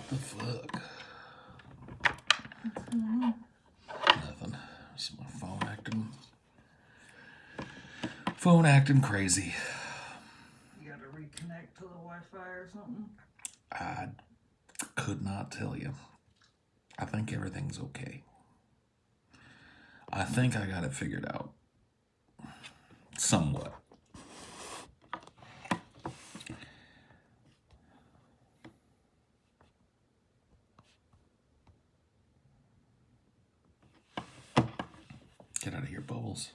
The fuck? What's going on? Nothing. Just my phone acting crazy. You gotta reconnect to the Wi-Fi or something? I could not tell you. I think everything's okay. I think I got it figured out. Somewhat. Get out of here, Bubbles.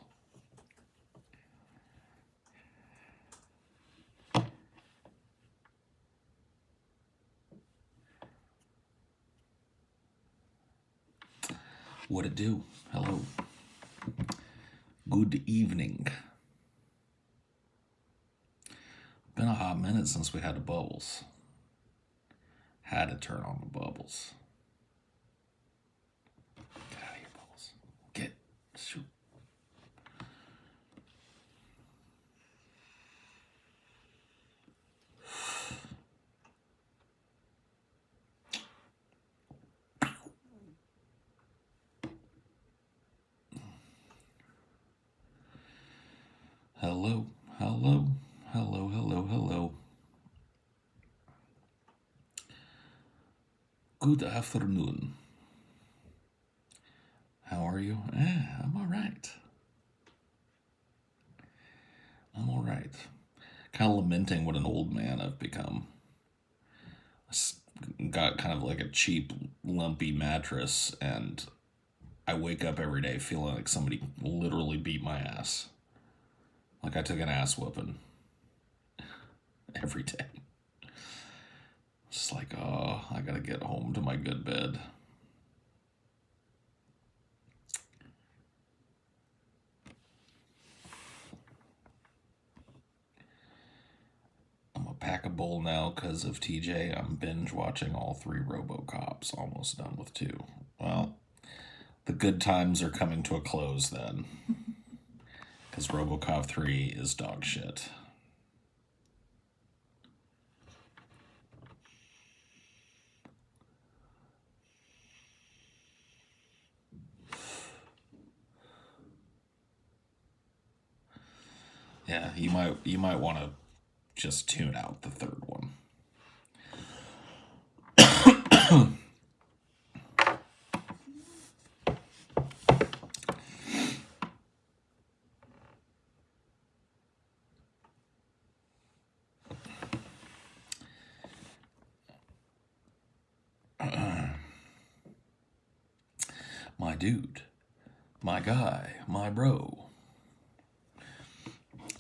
What it do? Hello. Good evening. Been a hot minute since we had the bubbles. Had to turn on the bubbles. Get out of here, Bubbles. Get. Shoot. Hello, hello, hello, hello, hello. Good afternoon. How are you? I'm all right. I'm all right. Kind of lamenting what an old man I've become. Got kind of like a cheap, lumpy mattress, and I wake up every day feeling like somebody literally beat my ass. Like I took an ass whooping every day. It's like, oh, I gotta get home to my good bed. I'm gonna pack a bowl now because of TJ. I'm binge watching all 3 RoboCops, almost done with 2. Well, the good times are coming to a close then. Because RoboCop 3 is dog shit. Yeah, you might want to just tune out the 3rd one. My dude, my guy, my bro,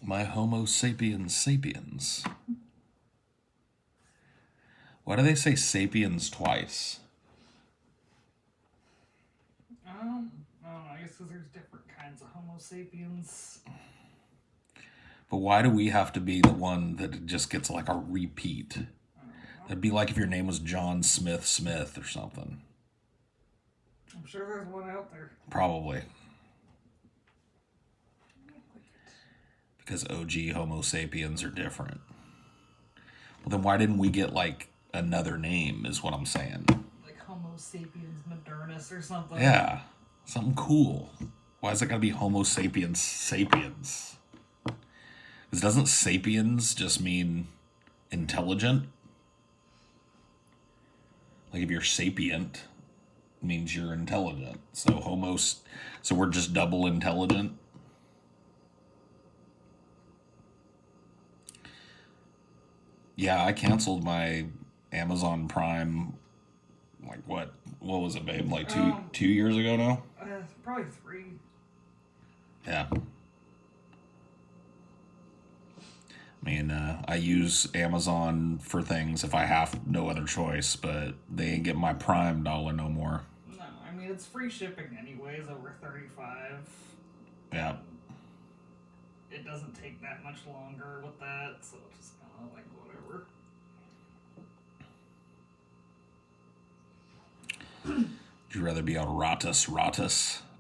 my Homo sapiens sapiens. Why do they say sapiens twice? I don't know. I guess because there's different kinds of Homo sapiens. But why do we have to be the one that just gets like a repeat? It'd be like if your name was John Smith Smith or something. I'm sure there's one out there. Probably. Because OG Homo sapiens are different. Well, then why didn't we get like another name is what I'm saying. Like Homo sapiens modernus or something. Yeah. Something cool. Why is it gotta be Homo sapiens sapiens? Because doesn't sapiens just mean intelligent? Like if you're sapient, it means you're intelligent. So we're just double intelligent. Yeah, I canceled my Amazon Prime. Like what was it, babe? Like two years ago now? Probably 3. Yeah. I mean, I use Amazon for things if I have no other choice, but they ain't get my Prime dollar no more. No, I mean, it's free shipping anyways, over 35. Yeah. It doesn't take that much longer with that, so just like whatever. Would you rather be on rotus?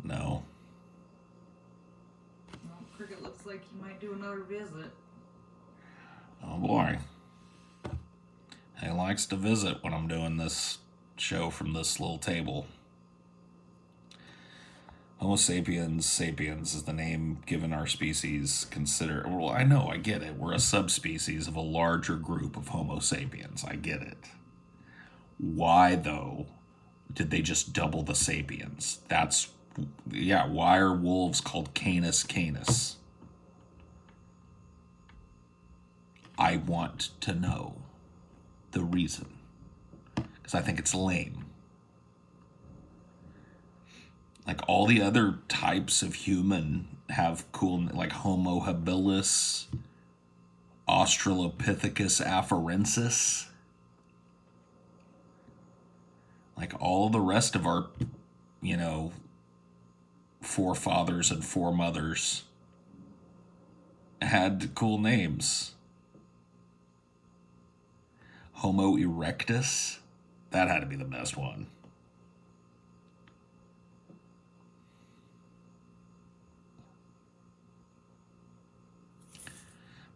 No. Well, Cricket looks like he might do another visit. Oh boy. Hell, I likes to visit when I'm doing this show from this little table. Homo sapiens sapiens is the name given our species. Well, I know, I get it. We're a subspecies of a larger group of Homo sapiens. I get it. Why, though, did they just double the sapiens? Why are wolves called Canis canis? I want to know the reason. Because I think it's lame. Like, all the other types of human have cool, like Homo habilis, Australopithecus afarensis. Like, all the rest of our, forefathers and foremothers had cool names. Homo erectus, that had to be the best one.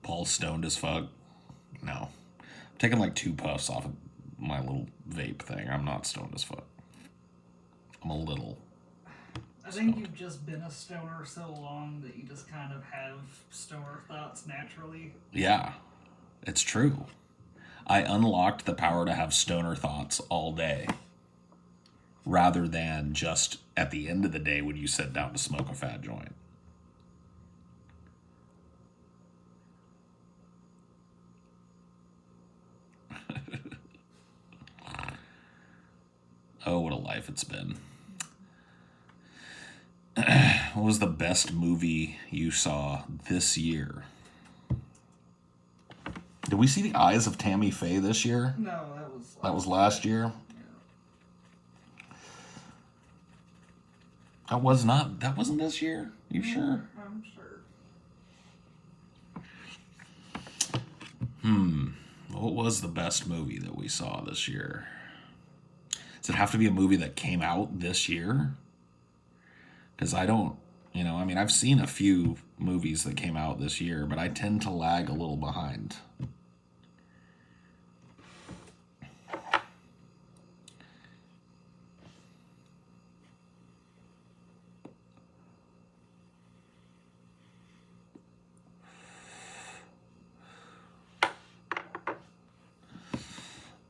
Paul's stoned as fuck. No. I'm taking like 2 puffs off of my little vape thing. I'm not stoned as fuck. I'm a little. I think you've just been a stoner so long that you just kind of have stoner thoughts naturally. Yeah, it's true. I unlocked the power to have stoner thoughts all day, rather than just at the end of the day when you sit down to smoke a fat joint. Oh, what a life it's been. What was the best movie you saw this year? Did we see The Eyes of Tammy Faye this year? No, that was last year. Yeah. That wasn't this year? You sure? I'm sure. What was the best movie that we saw this year? Does it have to be a movie that came out this year? Because I don't, I've seen a few movies that came out this year, but I tend to lag a little behind.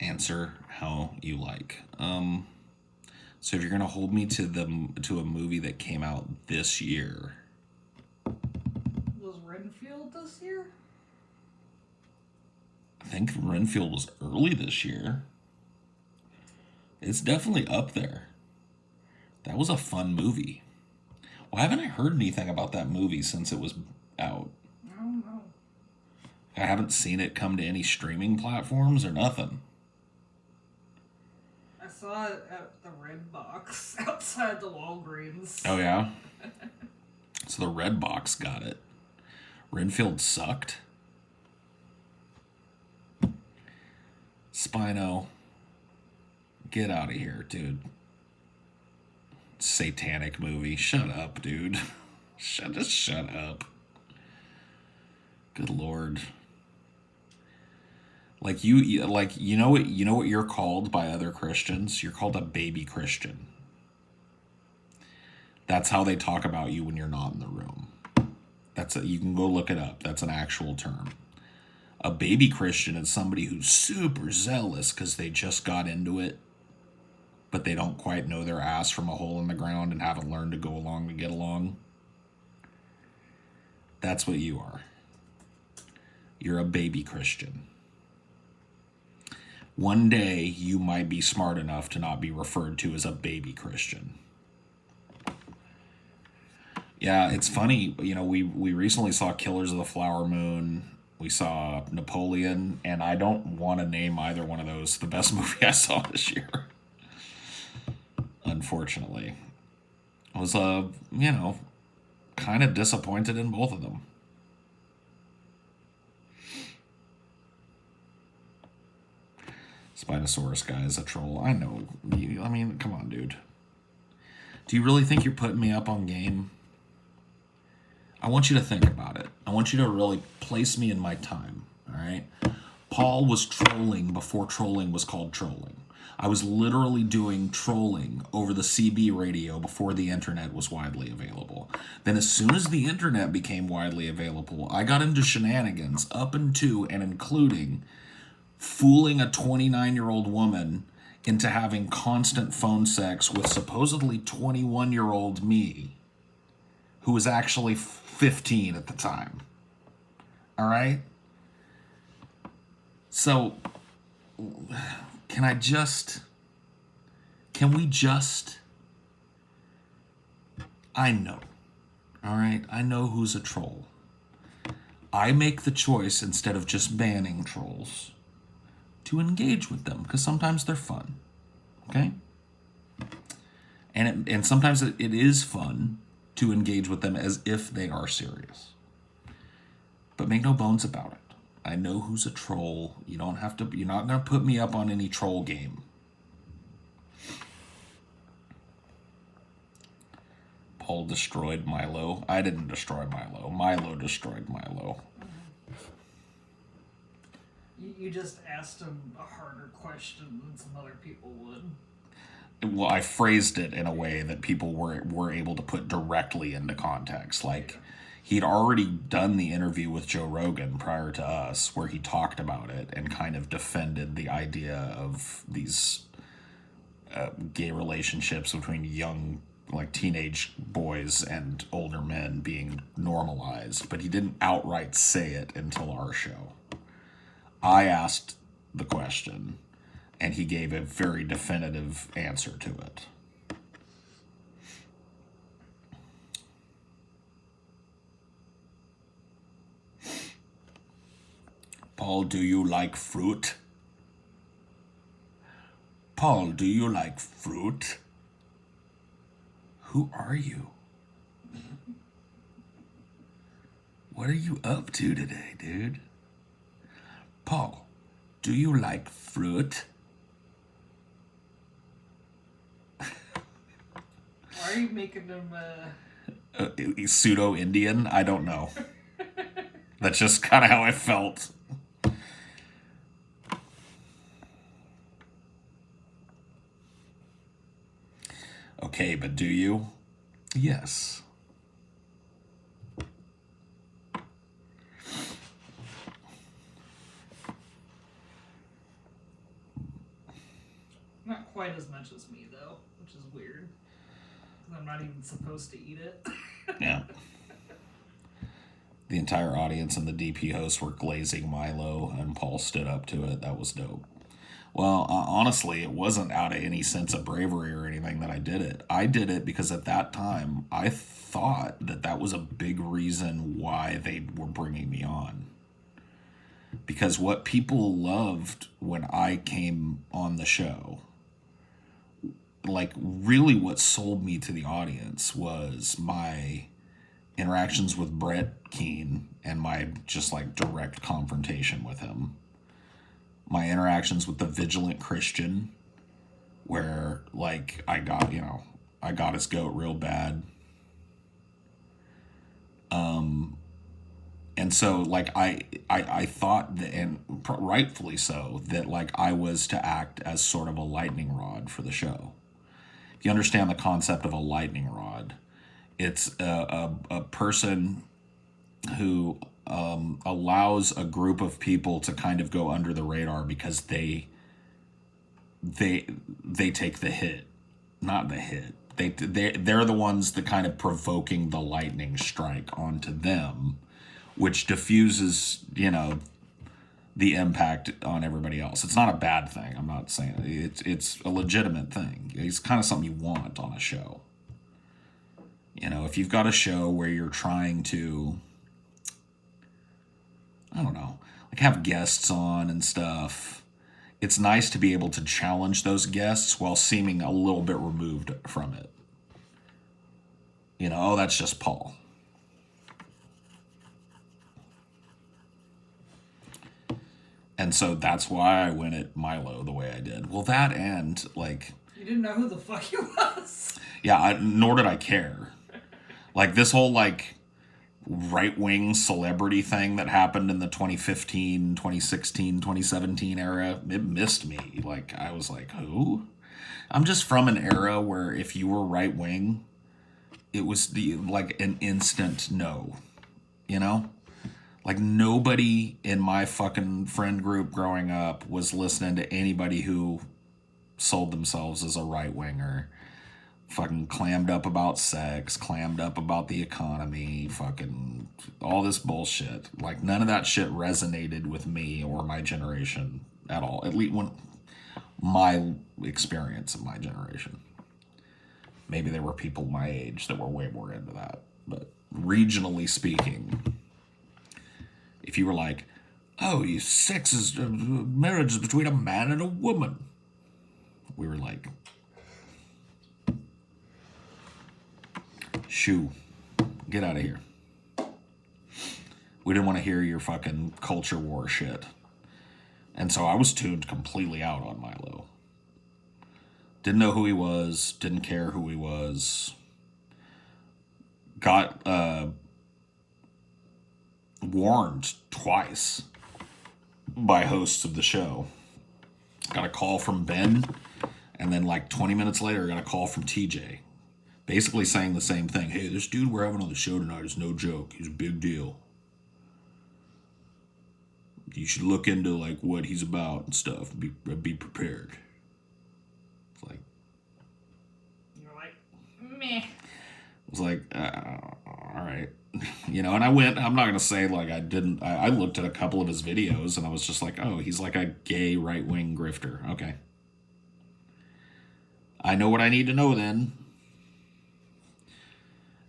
Answer how you like. So if you're gonna hold me to a movie that came out this year, was Renfield this year? I think Renfield was early this year. It's definitely up there. That was a fun movie. Why haven't I heard anything about that movie since it was out? I don't know. I haven't seen it come to any streaming platforms or nothing. I saw it at the Red Box outside the Walgreens. Oh, yeah? So the Red Box got it. Renfield sucked. Spino, get out of here, dude. Satanic movie. Shut up, dude. Just shut up. Good Lord. Like you know what you're called by other Christians? You're called a baby Christian. That's how they talk about you when you're not in the room. You can go look it up. That's an actual term. A baby Christian is somebody who's super zealous because they just got into it, but they don't quite know their ass from a hole in the ground and haven't learned to go along to get along. That's what you are. You're a baby Christian. One day, you might be smart enough to not be referred to as a baby Christian. Yeah, it's funny. We recently saw Killers of the Flower Moon. We saw Napoleon, and I don't want to name either one of those the best movie I saw this year. Unfortunately. I was, kind of disappointed in both of them. Spinosaurus guy is a troll. I know. Come on, dude. Do you really think you're putting me up on game? I want you to think about it. I want you to really place me in my time, all right? Paul was trolling before trolling was called trolling. I was literally doing trolling over the CB radio before the internet was widely available. Then as soon as the internet became widely available, I got into shenanigans up into and including fooling a 29-year-old woman into having constant phone sex with supposedly 21-year-old me, who was actually 15 at the time. All right? So, can we just, I know, all right? I know who's a troll. I make the choice, instead of just banning trolls, to engage with them, because sometimes they're fun, okay? And sometimes it is fun to engage with them as if they are serious. But make no bones about it. I know who's a troll. You're not going to put me up on any troll game. Paul destroyed Milo. I didn't destroy Milo. Milo destroyed Milo. You just asked him a harder question than some other people would. Well, I phrased it in a way that people were able to put directly into context. Like, he'd already done the interview with Joe Rogan prior to us, where he talked about it and kind of defended the idea of these gay relationships between young, like, teenage boys and older men being normalized. But he didn't outright say it until our show. I asked the question, and he gave a very definitive answer to it. Paul, do you like fruit? Paul, do you like fruit? Who are you? What are you up to today, dude? Paul, do you like fruit? Why are you making him pseudo-Indian? I don't know. That's just kind of how I felt. Okay, but do you? Yes. not quite as much as me, though, which is weird. 'Cause I'm not even supposed to eat it. Yeah. The entire audience and the DP hosts were glazing Milo, and Paul stood up to it. That was dope. Well, honestly, it wasn't out of any sense of bravery or anything that I did it. I did it because at that time, I thought that that was a big reason why they were bringing me on. Because what people loved when I came on the show, like, really what sold me to the audience was my interactions with Brett Keane and my just, like, direct confrontation with him. My interactions with the Vigilant Christian, where, like, I got his goat real bad. And so, like, I thought that, and rightfully so, that, like, I was to act as sort of a lightning rod for the show. If you understand the concept of a lightning rod, it's a person who allows a group of people to kind of go under the radar because they take the hit, not the hit. They're the ones that kind of provoking the lightning strike onto them, which diffuses, the impact on everybody else. It's not a bad thing. I'm not saying it. It's a legitimate thing. It's kind of something you want on a show. If you've got a show where you're trying to, I don't know, like, have guests on and stuff, it's nice to be able to challenge those guests while seeming a little bit removed from it. Oh, that's just Paul. And so that's why I went at Milo the way I did. Well, that and, like... You didn't know who the fuck he was. Yeah, nor did I care. Like, this whole, like, right-wing celebrity thing that happened in the 2015, 2016, 2017 era, it missed me. Like, I was like, who? I'm just from an era where if you were right-wing, it was like an instant no, you know? Like, nobody in my fucking friend group growing up was listening to anybody who sold themselves as a right-winger. Fucking clammed up about sex, clammed up about the economy, fucking all this bullshit. Like, none of that shit resonated with me or my generation at all. At least when my experience of my generation. Maybe there were people my age that were way more into that. But regionally speaking, if you were like, oh, sex is marriage is between a man and a woman, we were like, shoo, get out of here. We didn't want to hear your fucking culture war shit. And so I was tuned completely out on Milo. Didn't know who he was, didn't care who he was. Got warned twice by hosts of the show. Got a call from Ben, and then like 20 minutes later, got a call from TJ. Basically saying the same thing. Hey, this dude we're having on the show tonight is no joke. He's a big deal. You should look into like what he's about and stuff. Be prepared. It's like, You're like, meh. It's like, all right. You know, and I went, I'm not going to say like I didn't, I looked at a couple of his videos and I was just like, oh, he's like a gay right-wing grifter. Okay. I know what I need to know then.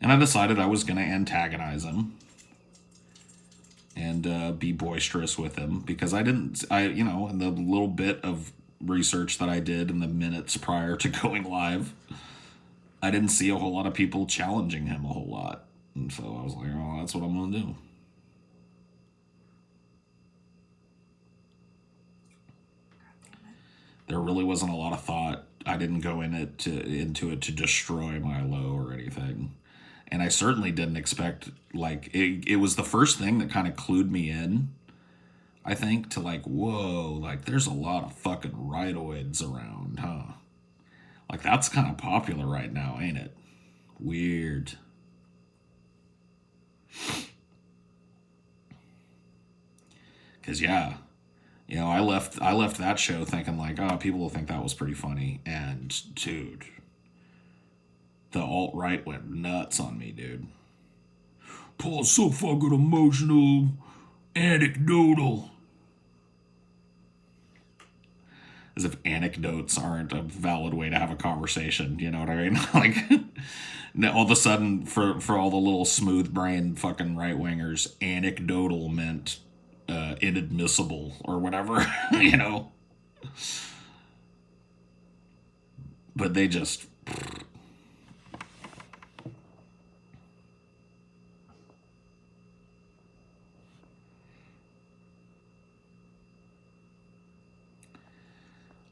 And I decided I was going to antagonize him and be boisterous with him because in the little bit of research that I did in the minutes prior to going live, I didn't see a whole lot of people challenging him a whole lot. And so I was like, oh, that's what I'm going to do. There really wasn't a lot of thought. I didn't go into it to destroy Milo or anything. And I certainly didn't expect, like, it was the first thing that kind of clued me in, I think, to like, whoa, like, there's a lot of fucking rightoids around, huh? Like, that's kind of popular right now, ain't it? Weird. Because, yeah, you know, I left that show thinking, like, oh, people will think that was pretty funny. And, dude, the alt-right went nuts on me, dude. Paul's so fucking emotional, anecdotal. As if anecdotes aren't a valid way to have a conversation, you know what I mean? Like, all of a sudden, for all the little smooth-brained fucking right-wingers, anecdotal meant inadmissible or whatever, you know? But they just...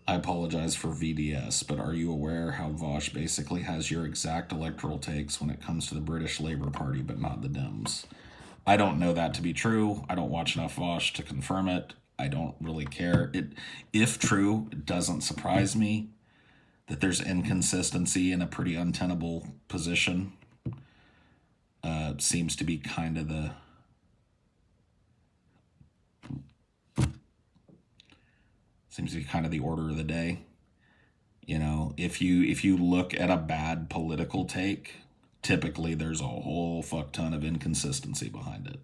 I apologize for VDS, but are you aware how Vosh basically has your exact electoral takes when it comes to the British Labour Party, but not the Dems? I don't know that to be true. I don't watch enough Vosh to confirm it. I don't really care. If true, it doesn't surprise me that there's inconsistency in a pretty untenable position. Seems to be kind of the... Seems to be kind of the order of the day. You know, if you look at a bad political take, typically there's a whole fuck ton of inconsistency behind it.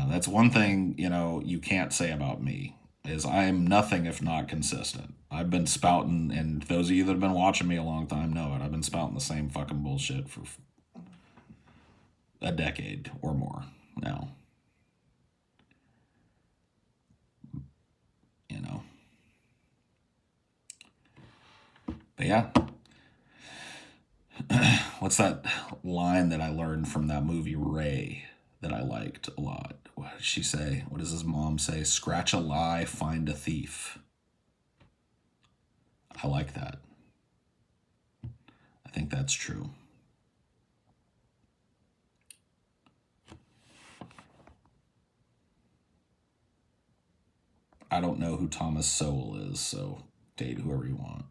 That's one thing, you know, you can't say about me, is I'm nothing if not consistent. I've been spouting, and those of you that have been watching me a long time know it, I've been spouting the same fucking bullshit for a decade or more now. You know. But yeah. What's that line that I learned from that movie Ray that I liked a lot? What did she say? What does his mom say? Scratch a lie, find a thief. I like that. I think that's true. I don't know who Thomas Sowell is, so date whoever you want.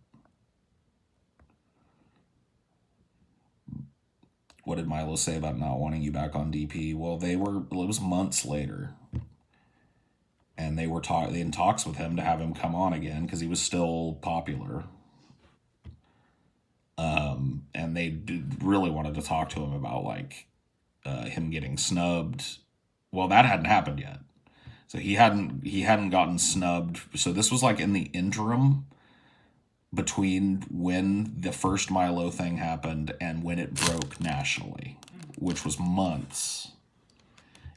What did Milo say about not wanting you back on DP? Well, it was months later. And they were in talks with him to have him come on again because he was still popular. And they really wanted to talk to him about like him getting snubbed. Well, that hadn't happened yet, so he hadn't gotten snubbed. So this was like in the interim between when the first Milo thing happened and when it broke nationally, which was months.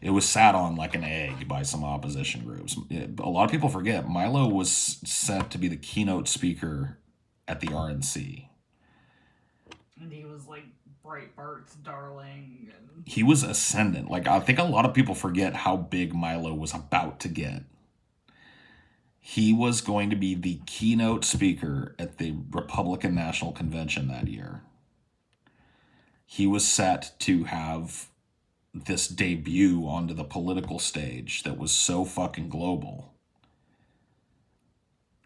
It was sat on like an egg by some opposition groups. A lot of people forget Milo was sent to be the keynote speaker at the RNC. And he was like Breitbart's darling. And he was ascendant. Like, I think a lot of people forget how big Milo was about to get. He was going to be the keynote speaker at the Republican National Convention that year. He was set to have this debut onto the political stage that was so fucking global.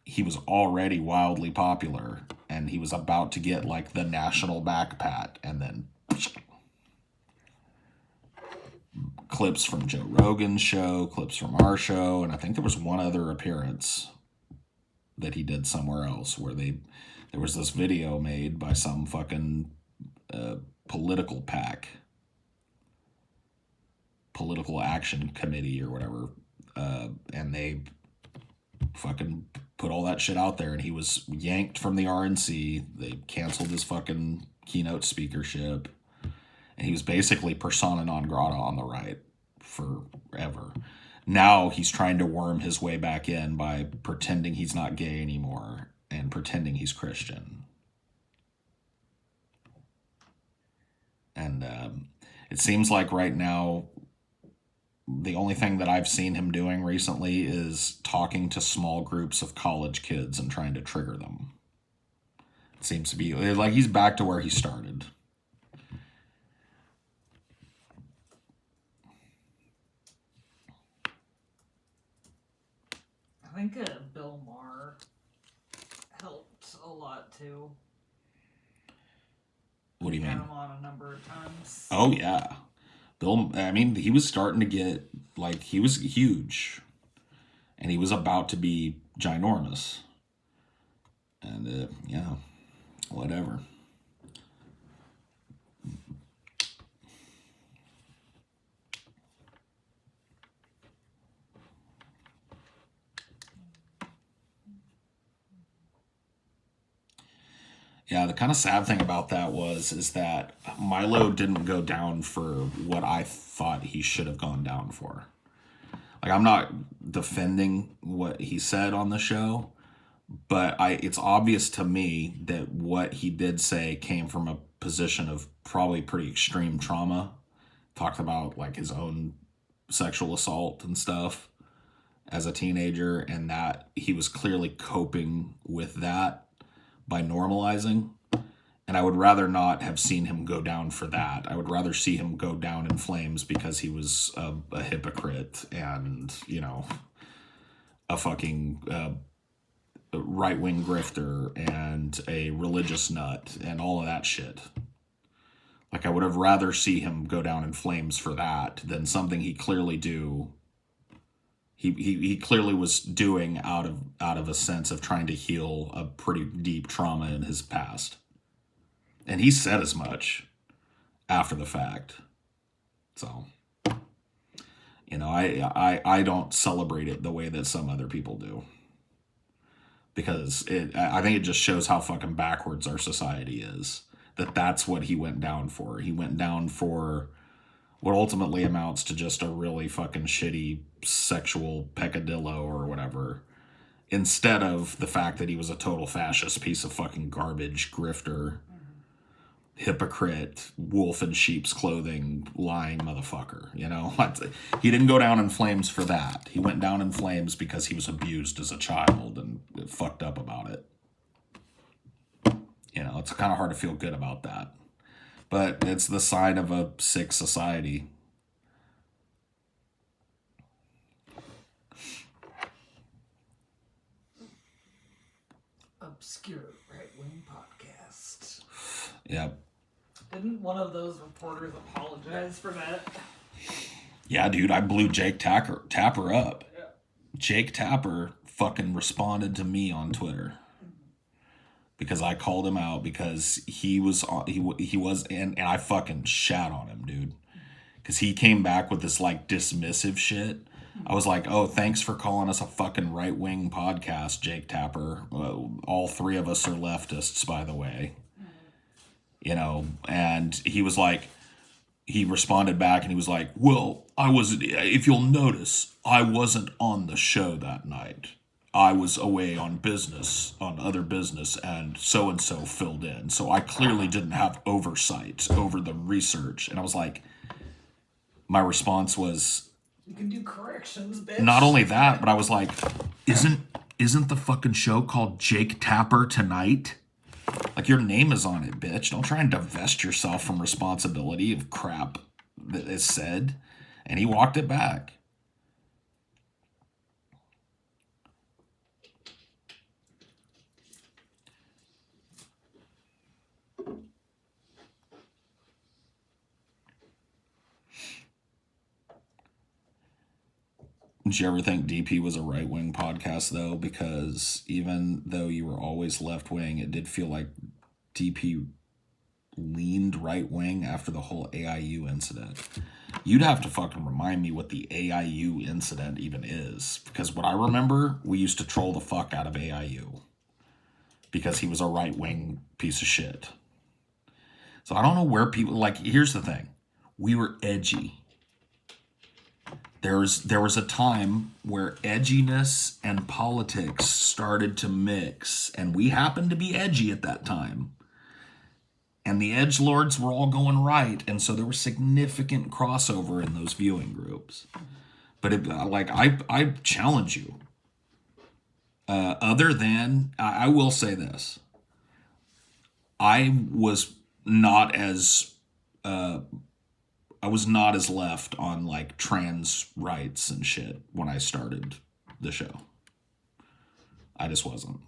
He was already wildly popular, and he was about to get like the national backpat, and then clips from Joe Rogan's show, clips from our show, and I think there was one other appearance that he did somewhere else where there was this video made by some fucking political PAC, political action committee or whatever, and they fucking put all that shit out there, and he was yanked from the RNC. They canceled his fucking keynote speakership, and he was basically persona non grata on the right forever. Now he's trying to worm his way back in by pretending he's not gay anymore and pretending he's Christian. And it seems like right now the only thing that I've seen him doing recently is talking to small groups of college kids and trying to trigger them. It seems to be like he's back to where he started. I think Bill Maher helped a lot too. What do you mean? Had him on a number of times. Oh yeah. Bill, I mean, he was starting to get, like, he was huge. And he was about to be ginormous. And, yeah, whatever. Yeah, the kind of sad thing about that is that Milo didn't go down for what I thought he should have gone down for. Like, I'm not defending what he said on the show, but it's obvious to me that what he did say came from a position of probably pretty extreme trauma. Talked about like his own sexual assault and stuff as a teenager, and that he was clearly coping with that by normalizing. And I would rather not have seen him go down for that. I would rather see him go down in flames because he was a hypocrite and, you know, a fucking right-wing grifter and a religious nut and all of that shit. Like, I would have rather see him go down in flames for that than something he clearly He clearly was doing out of a sense of trying to heal a pretty deep trauma in his past. And he said as much after the fact. So, you know, I don't celebrate it the way that some other people do. Because I think it just shows how fucking backwards our society is. That's what he went down for. He went down for what ultimately amounts to just a really fucking shitty sexual peccadillo or whatever, instead of the fact that he was a total fascist piece of fucking garbage, grifter, hypocrite, wolf in sheep's clothing, lying motherfucker. You know, he didn't go down in flames for that. He went down in flames because he was abused as a child and fucked up about it. You know, it's kind of hard to feel good about that. But it's the sign of a sick society. obscure right-wing podcast. Yep. Didn't one of those reporters apologize for that? Yeah, dude, I blew Jake Tapper up. Yeah. Jake Tapper fucking responded to me on Twitter because I called him out because he was and I fucking shat on him, dude. Because he came back with this like dismissive shit. I was like, oh, thanks for calling us a fucking right-wing podcast, Jake Tapper. All three of us are leftists, by the way. You know, and he was like, he responded back and he was like, well, if you'll notice, I wasn't on the show that night. I was away on other business, and so filled in. So I clearly didn't have oversight over the research. And I was like, my response was, you can do corrections, bitch. Not only that, but I was like, isn't the fucking show called Jake Tapper Tonight? Like, your name is on it, bitch. Don't try and divest yourself from responsibility of crap that is said. And he walked it back. Did you ever think DP was a right-wing podcast, though? Because even though you were always left-wing, it did feel like DP leaned right-wing after the whole AIU incident. You'd have to fucking remind me what the AIU incident even is. Because what I remember, we used to troll the fuck out of AIU. Because he was a right-wing piece of shit. So I don't know where people... Like, here's the thing. We were edgy. There was a time where edginess and politics started to mix, and we happened to be edgy at that time. And the edgelords were all going right, and so there was significant crossover in those viewing groups. But I challenge you. Other than, I will say this. I was not as left on like trans rights and shit when I started the show. I just wasn't.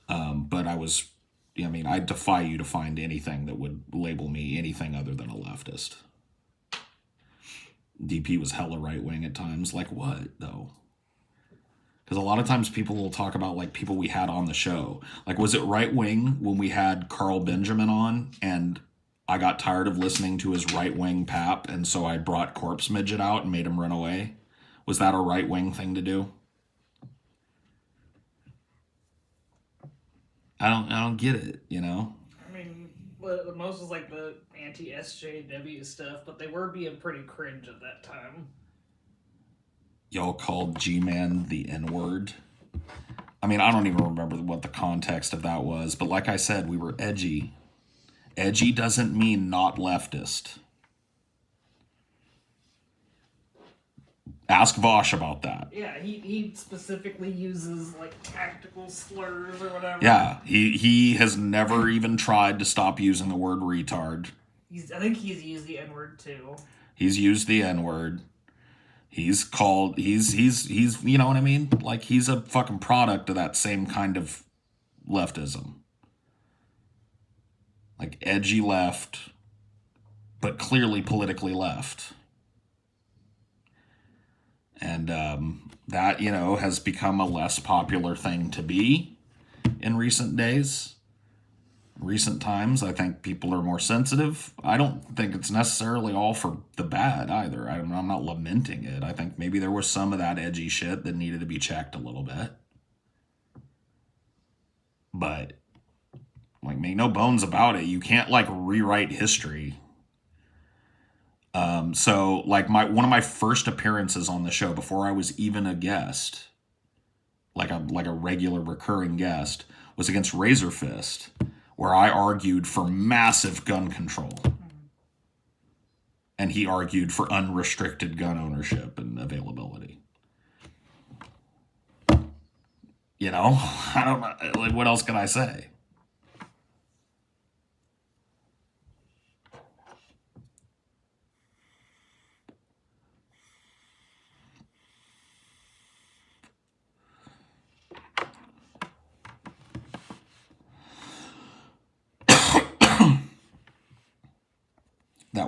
But I was, I mean, I defy you to find anything that would label me anything other than a leftist. DP was hella right-wing at times. Like what, though? Because a lot of times people will talk about like people we had on the show. Like, was it right-wing when we had Carl Benjamin on and I got tired of listening to his right-wing pap, and so I brought Corpse Midget out and made him run away? Was that a right-wing thing to do? I don't get it, you know? I mean, the most was like the anti-SJW stuff, but they were being pretty cringe at that time. Y'all called G-Man the N-word. I mean, I don't even remember what the context of that was, but like I said, we were edgy. Edgy doesn't mean not leftist. Ask Vosh about that. Yeah, he specifically uses like tactical slurs or whatever. Yeah, he has never even tried to stop using the word retard. I think he's used the N-word too. He's used the N-word. He's you know what I mean? Like, he's a fucking product of that same kind of leftism. Like, edgy left, but clearly politically left. And that, you know, has become a less popular thing to be in recent days. Recent times, I think people are more sensitive. I don't think it's necessarily all for the bad either. I'm not lamenting it. I think maybe there was some of that edgy shit that needed to be checked a little bit. But, like, make no bones about it. You can't, like, rewrite history. So, like, one of my first appearances on the show before I was even a guest, like a regular recurring guest, was against Razor Fist, where I argued for massive gun control. And he argued for unrestricted gun ownership and availability. You know, I don't know. Like, what else can I say?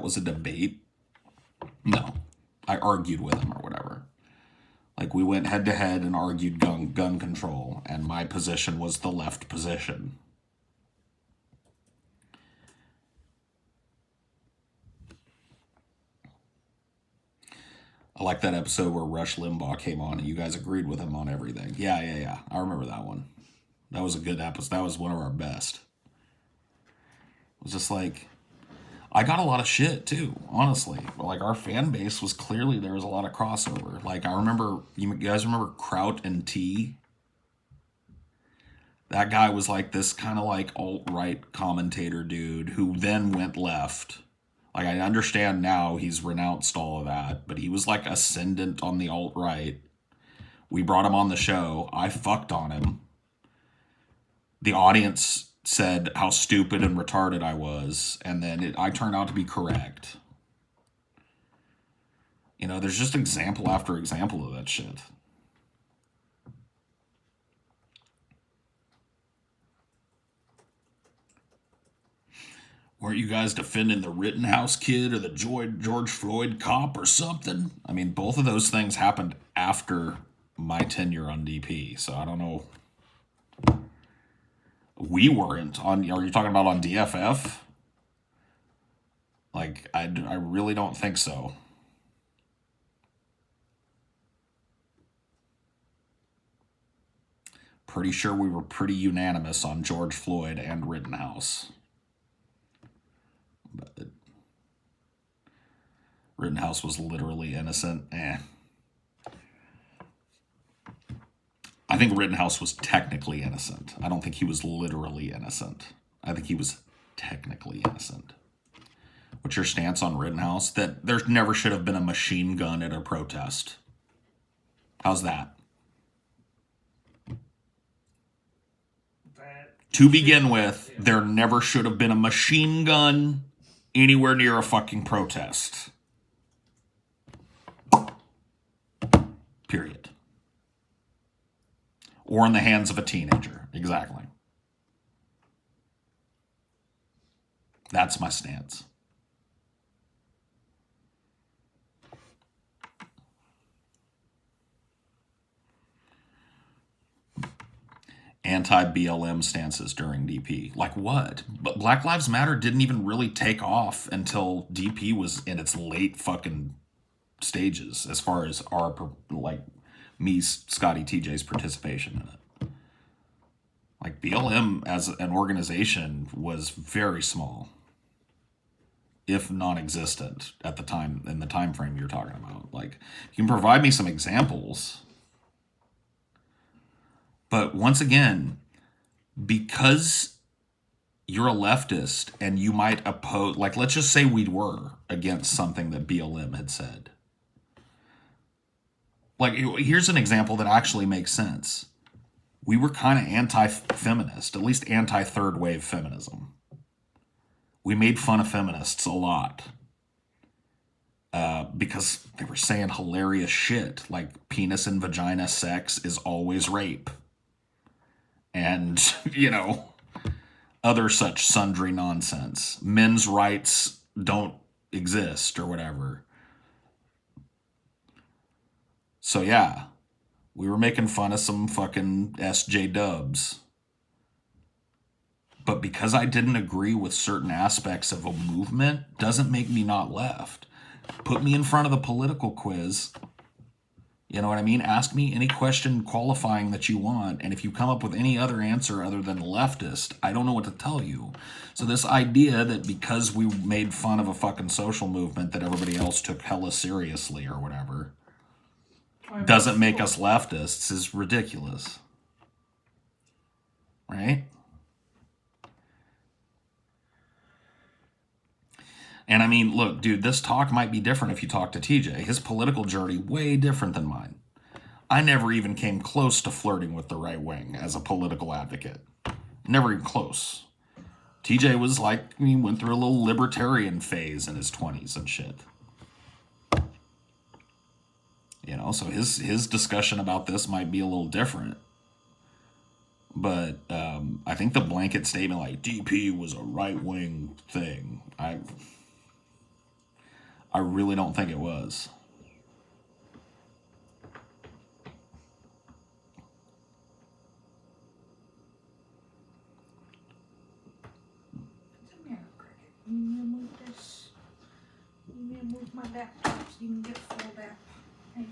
that was a debate. No, I argued with him or whatever. Like, we went head to head and argued gun control, and my position was the left position. I like that episode where Rush Limbaugh came on and you guys agreed with him on everything. Yeah. I remember that one. That was a good episode. That was one of our best. It was just like, I got a lot of shit too, honestly. Like, our fan base was clearly, there was a lot of crossover. Like, I remember, you guys remember Kraut and T? That guy was like this kind of like alt-right commentator dude who then went left. Like, I understand now he's renounced all of that, but he was like ascendant on the alt-right. We brought him on the show. I fucked on him. The audience said how stupid and retarded I was, and then I turned out to be correct. You know, there's just example after example of that shit. Weren't you guys defending the Rittenhouse kid or the George Floyd cop or something? I mean, both of those things happened after my tenure on DP, so I don't know. We weren't on. Are you talking about on DFF? Like, I really don't think so. Pretty sure we were pretty unanimous on George Floyd and Rittenhouse. But Rittenhouse was literally innocent. I think Rittenhouse was technically innocent. I don't think he was literally innocent. I think he was technically innocent. What's your stance on Rittenhouse? That there never should have been a machine gun at a protest. How's that? To begin with, there never should have been a machine gun anywhere near a fucking protest. Period. Or in the hands of a teenager. Exactly. That's my stance. Anti-BLM stances during DP. Like what? But Black Lives Matter didn't even really take off until DP was in its late fucking stages as far as our, like, me, Scotty, TJ's participation in it. Like, BLM as an organization was very small, if non-existent at the time, in the time frame you're talking about. Like, you can provide me some examples. But once again, because you're a leftist and you might oppose, like, let's just say we were against something that BLM had said. Like, here's an example that actually makes sense. We were kind of anti-feminist, at least anti-third wave feminism. We made fun of feminists a lot. Because they were saying hilarious shit, like penis and vagina sex is always rape. And, you know, other such sundry nonsense. Men's rights don't exist or whatever. So yeah, we were making fun of some fucking SJ dubs. But because I didn't agree with certain aspects of a movement doesn't make me not left. Put me in front of the political quiz. You know what I mean? Ask me any question qualifying that you want, and if you come up with any other answer other than leftist, I don't know what to tell you. So this idea that because we made fun of a fucking social movement that everybody else took hella seriously or whatever doesn't make us leftists is ridiculous. Right? And I mean, look, dude, this talk might be different if you talk to TJ. His political journey, way different than mine. I never even came close to flirting with the right wing as a political advocate. Never even close. TJ was like, he went through a little libertarian phase in his 20s and shit. You know, so his discussion about this might be a little different. But I think the blanket statement like DP was a right-wing thing, I really don't think it was. Come here, Cricket. You need to move this. You need to move my laptop so you can get full back. Hey.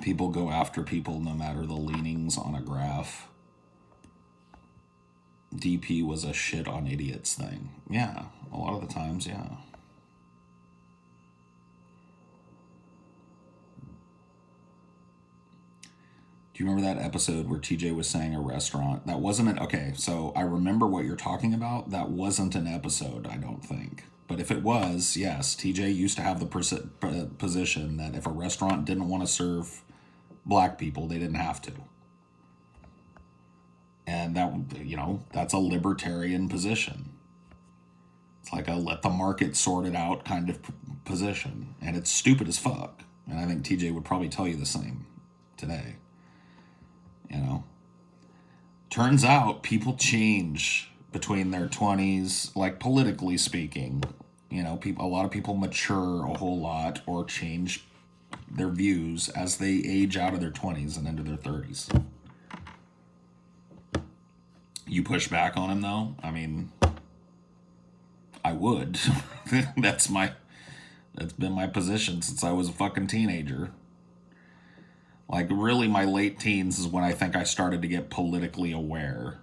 People go after people no matter the leanings on a graph. DP was a shit on idiots thing. Yeah, a lot of the times, yeah. Do you remember that episode where TJ was saying a restaurant? That wasn't an... Okay, so I remember what you're talking about. That wasn't an episode, I don't think. But if it was, yes, TJ used to have the position that if a restaurant didn't want to serve black people, they didn't have to. And that, you know, that's a libertarian position. It's like a let the market sort it out kind of position. And it's stupid as fuck. And I think TJ would probably tell you the same today. You know, turns out people change between their 20s, like politically speaking. You know, a lot of people mature a whole lot or change their views as they age out of their 20s and into their 30s. You push back on him, though? I mean, I would. That's been my position since I was a fucking teenager. Like, really, my late teens is when I think I started to get politically aware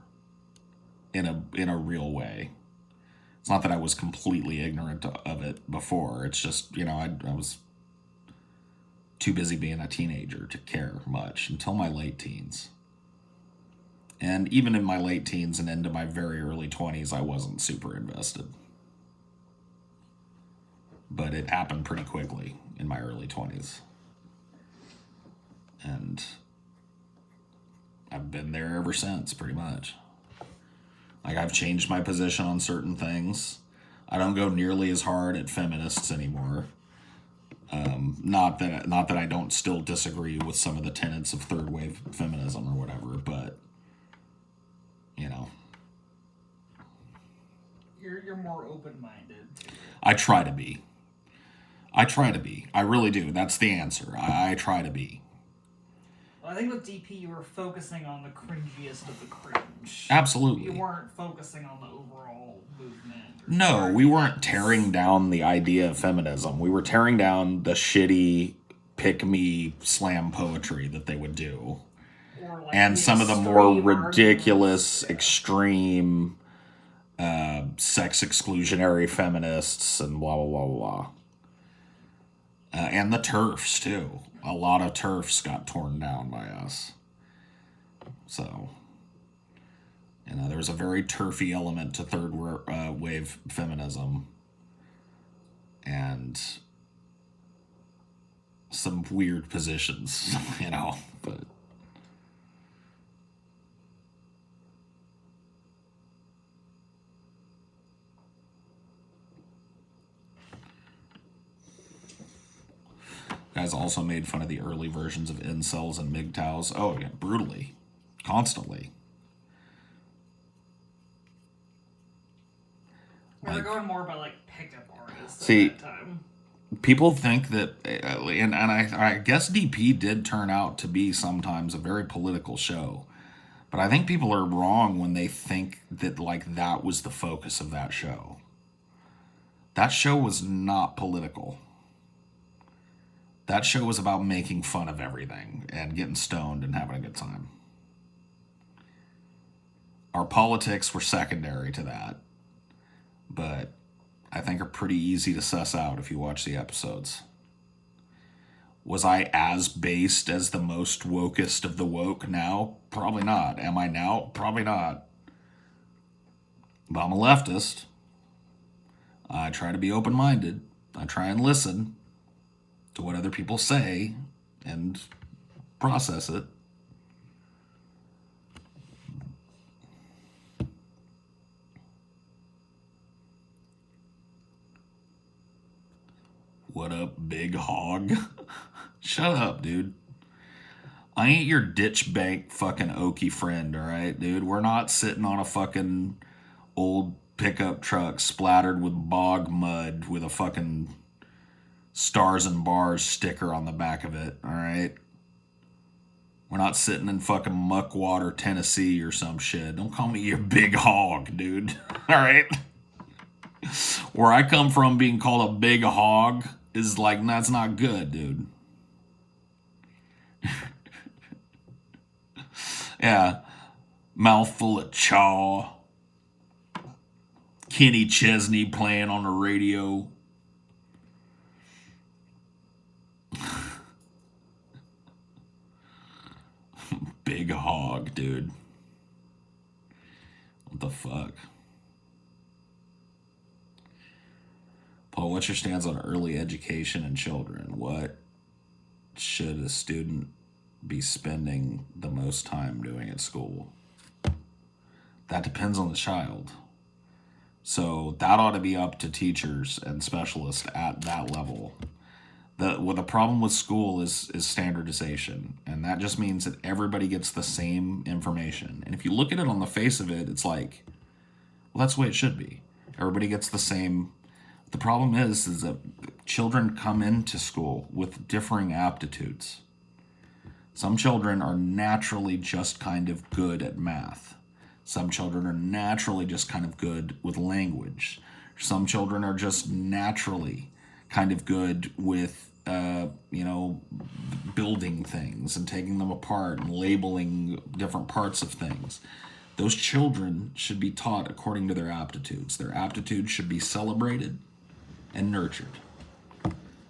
in a real way. It's not that I was completely ignorant of it before. It's just, you know, I was too busy being a teenager to care much until my late teens. And even in my late teens and into my very early 20s, I wasn't super invested. But it happened pretty quickly in my early 20s. And I've been there ever since, pretty much. Like, I've changed my position on certain things. I don't go nearly as hard at feminists anymore. Not that I don't still disagree with some of the tenets of third wave feminism or whatever, but, you know. You're more open-minded. I try to be. I really do. That's the answer. I try to be. Well, I think with DP, you were focusing on the cringiest of the cringe. Absolutely. You weren't focusing on the overall movement. No, we weren't tearing down the idea of feminism. We were tearing down the shitty pick-me slam poetry that they would do. Like and some of the more ridiculous, arguments. extreme, sex exclusionary feminists and blah, blah, blah, blah. And the TERFs, too. A lot of TERFs got torn down by us. So, you know, there's a very TERFy element to third wave feminism. And some weird positions, you know, but... Guys also made fun of the early versions of incels and mgtows. Oh, yeah, brutally. Constantly. We're going more by, like, pickup artists see, at that time. People think that... And I guess DP did turn out to be sometimes a very political show. But I think people are wrong when they think that, like, that was the focus of that show. That show was not political. That show was about making fun of everything and getting stoned and having a good time. Our politics were secondary to that, but I think are pretty easy to suss out if you watch the episodes. Was I as based as the most wokest of the woke now? Probably not. Am I now? Probably not. But I'm a leftist. I try to be open-minded. I try and listen to what other people say and process it. What up, big hog? Shut up, dude. I ain't your ditch bank fucking oaky friend, alright, dude? We're not sitting on a fucking old pickup truck splattered with bog mud with a fucking stars and bars sticker on the back of it, alright? We're not sitting in fucking Muckwater, Tennessee or some shit. Don't call me your big hog, dude. Alright? Where I come from, being called a big hog is like, that's not good, dude. Yeah. Mouthful of chaw. Kenny Chesney playing on the radio. Big hog, dude. What the fuck? Paul, what's your stance on early education in children? What should a student be spending the most time doing at school? That depends on the child. So that ought to be up to teachers and specialists at that level. The problem with school is standardization, and that just means that everybody gets the same information. And if you look at it on the face of it, it's like, well, that's the way it should be. Everybody gets the same. The problem is that children come into school with differing aptitudes. Some children are naturally just kind of good at math. Some children are naturally just kind of good with language. Some children are just naturally kind of good with, building things and taking them apart and labeling different parts of things. Those children should be taught according to their aptitudes. Their aptitudes should be celebrated and nurtured.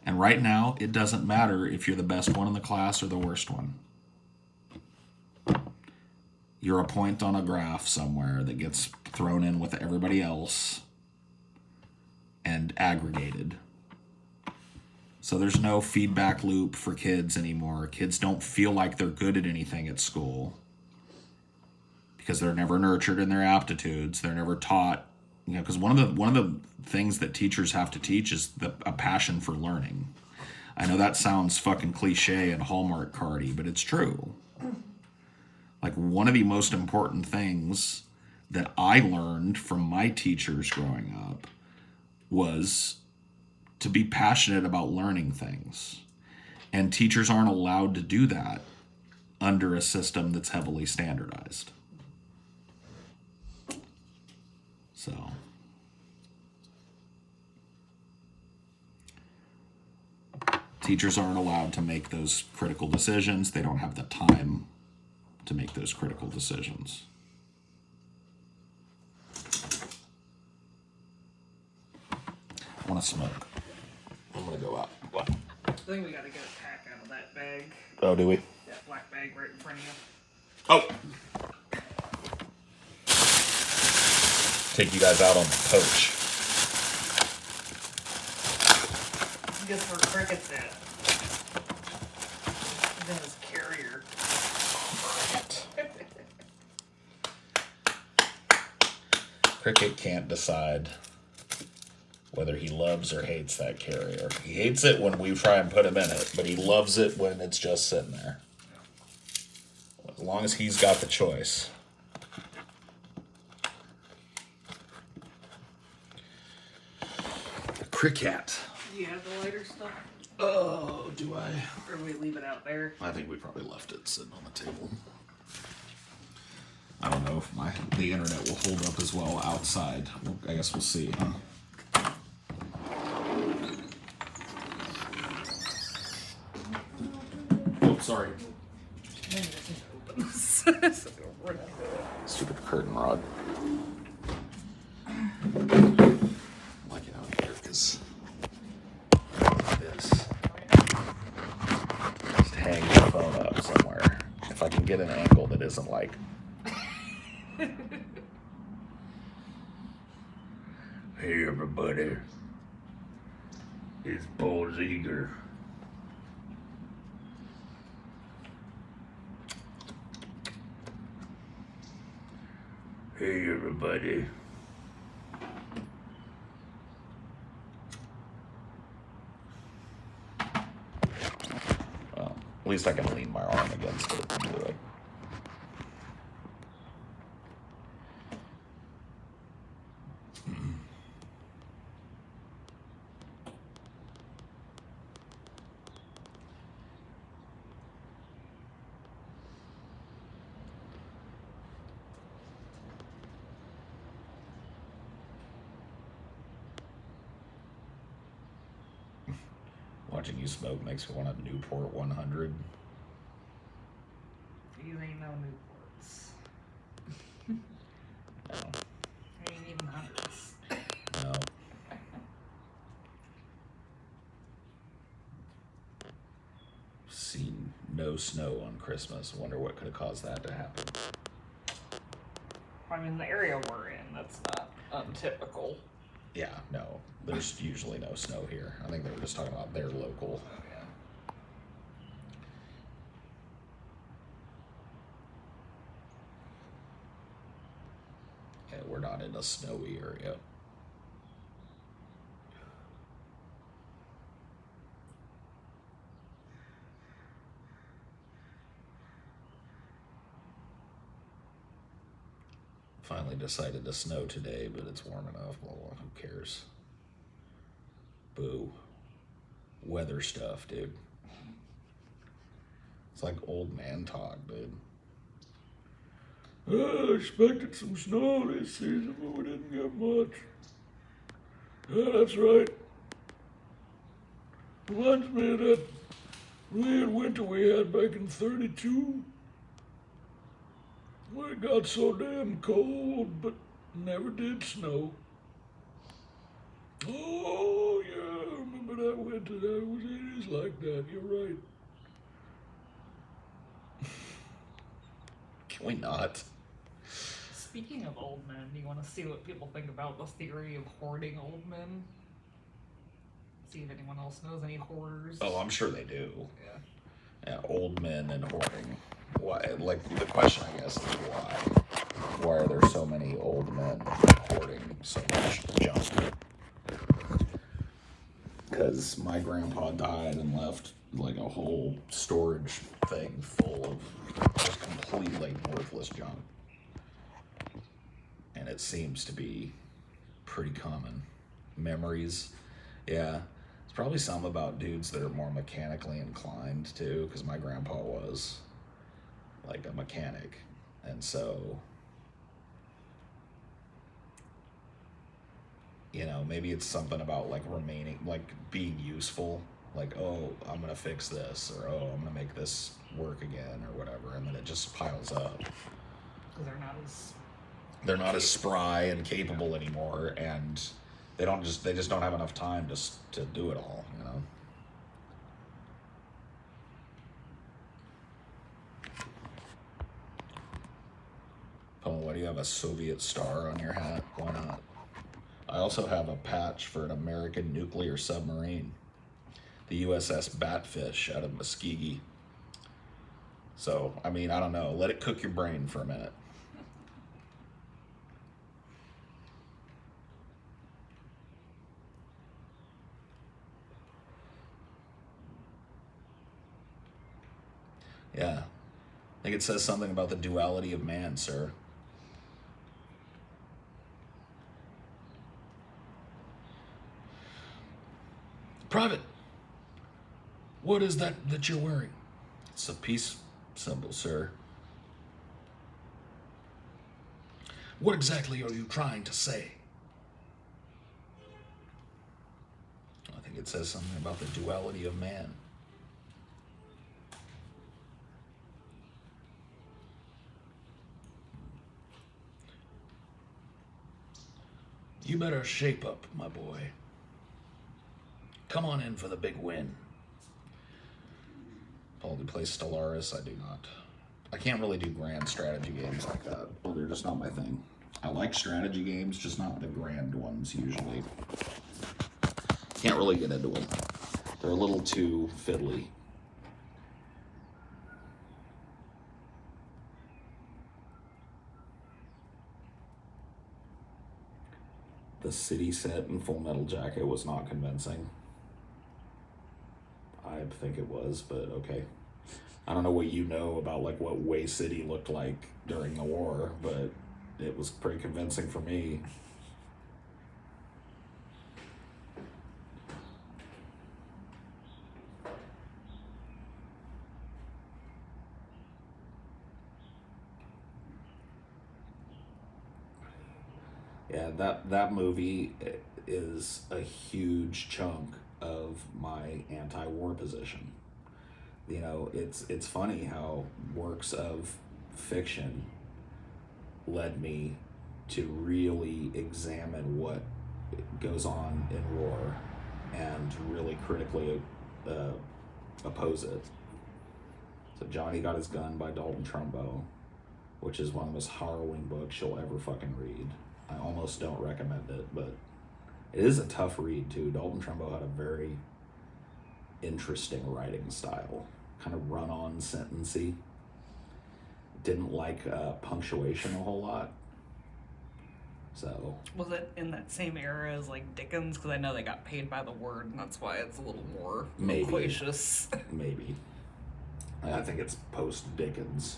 And right now, it doesn't matter if you're the best one in the class or the worst one. You're a point on a graph somewhere that gets thrown in with everybody else and aggregated. So there's no feedback loop for kids anymore. Kids don't feel like they're good at anything at school because they're never nurtured in their aptitudes. They're never taught, because one of the things that teachers have to teach is a passion for learning. I know that sounds fucking cliche and Hallmark cardy, but it's true. Like, one of the most important things that I learned from my teachers growing up was to be passionate about learning things. And teachers aren't allowed to do that under a system that's heavily standardized. So, teachers aren't allowed to make those critical decisions. They don't have the time to make those critical decisions. I want to smoke. I'm going to go out. What? I think we gotta get a pack out of that bag. Oh, do we? That black bag right in front of you. Oh! Take you guys out on the coach. Guess where Cricket's at. He's in his carrier. Cricket can't decide whether he loves or hates that carrier. He hates it when we try and put him in it, but he loves it when it's just sitting there. As long as he's got the choice. Cricket. Do you have the lighter stuff? Oh, do I? Or do we leave it out there? I think we probably left it sitting on the table. I don't know if the internet will hold up as well outside. I guess we'll see, huh? Oh, sorry. Maybe this is open. Stupid curtain rod. I like it out here because this. Just hang the phone up somewhere. If I can get an angle that isn't like. Hey everybody, it's Paul Ziegler. Hey everybody. least I can lean my arm against it and do it. Watching you smoke makes me want a Newport 100. These ain't no Newports. No. Ain't even hundreds. No. Seen no snow on Christmas. Wonder what could have caused that to happen. I mean, the area we're in, that's not untypical. Yeah, no. There's usually no snow here. I think they were just talking about their local. Yeah, we're not in a snowy area. Finally decided to snow today, but it's warm enough. Well, who cares? Boo. Weather stuff, dude. It's like old man talk, dude. I expected some snow this season, but we didn't get much. Yeah, that's right. Reminds me of that weird winter we had back in 32. Well, it got so damn cold, but never did snow. Oh, yeah, I remember that winter. It is like that. You're right. Can we not? Speaking of old men, do you want to see what people think about the theory of hoarding old men? See if anyone else knows any hoarders. Oh, I'm sure they do. Yeah. Yeah, old men and hoarding. Why? Like, the question, I guess, is why? Why are there so many old men hoarding so much junk? Because my grandpa died and left, like, a whole storage thing full of just completely worthless junk. And it seems to be pretty common. Memories, yeah. It's probably some about dudes that are more mechanically inclined, too, because my grandpa was, like, a mechanic. And so, you know, maybe it's something about, like, remaining, like, being useful. Like, oh, I'm going to fix this, or, oh, I'm going to make this work again, or whatever. And then it just piles up. Because they're not as spry and capable anymore, and they just don't have enough time to do it all, you know. Paul, why do you have a Soviet star on your hat? Why not? I also have a patch for an American nuclear submarine, the USS Batfish out of Muskegee. So, I mean, I don't know. Let it cook your brain for a minute. Yeah. I think it says something about the duality of man, sir. Private, what is that you're wearing? It's a peace symbol, sir. What exactly are you trying to say? I think it says something about the duality of man. You better shape up, my boy. Come on in for the big win. Paul, do you play Stellaris? I do not. I can't really do grand strategy games like that. Well, they're just not my thing. I like strategy games, just not the grand ones usually. Can't really get into them. They're a little too fiddly. The city set in Full Metal Jacket was not convincing. I think it was, but okay. I don't know what you know about like what Way City looked like during the war, but it was pretty convincing for me. Yeah, that movie is a huge chunk of my anti-war position. You know, it's funny how works of fiction led me to really examine what goes on in war and really critically oppose it. So Johnny Got His Gun by Dalton Trumbo, which is one of the most harrowing books you'll ever fucking read. I almost don't recommend it, but it is a tough read too. Dalton Trumbo had a very interesting writing style, kind of run-on sentencey. Didn't like punctuation a whole lot. So was it in that same era as like Dickens? Because I know they got paid by the word, and that's why it's a little more loquacious. Maybe. I think it's post Dickens.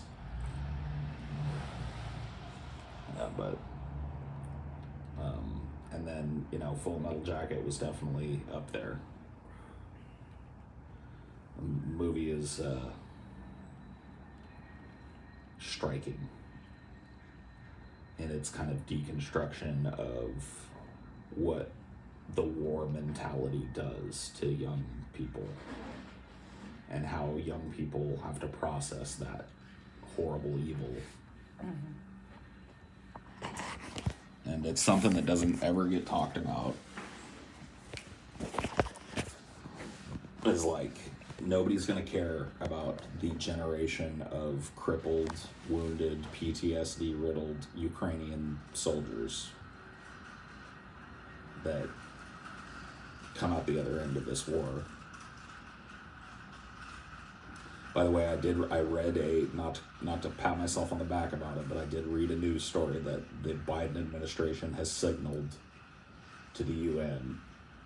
But and then, you know, Full Metal Jacket was definitely up there. The movie is striking in its kind of deconstruction of what the war mentality does to young people and how young people have to process that horrible evil. Mm-hmm. And it's something that doesn't ever get talked about. It's like, nobody's going to care about the generation of crippled, wounded, PTSD-riddled Ukrainian soldiers that come out the other end of this war. By the way, I read not to pat myself on the back about it, but I did read a news story that the Biden administration has signaled to the UN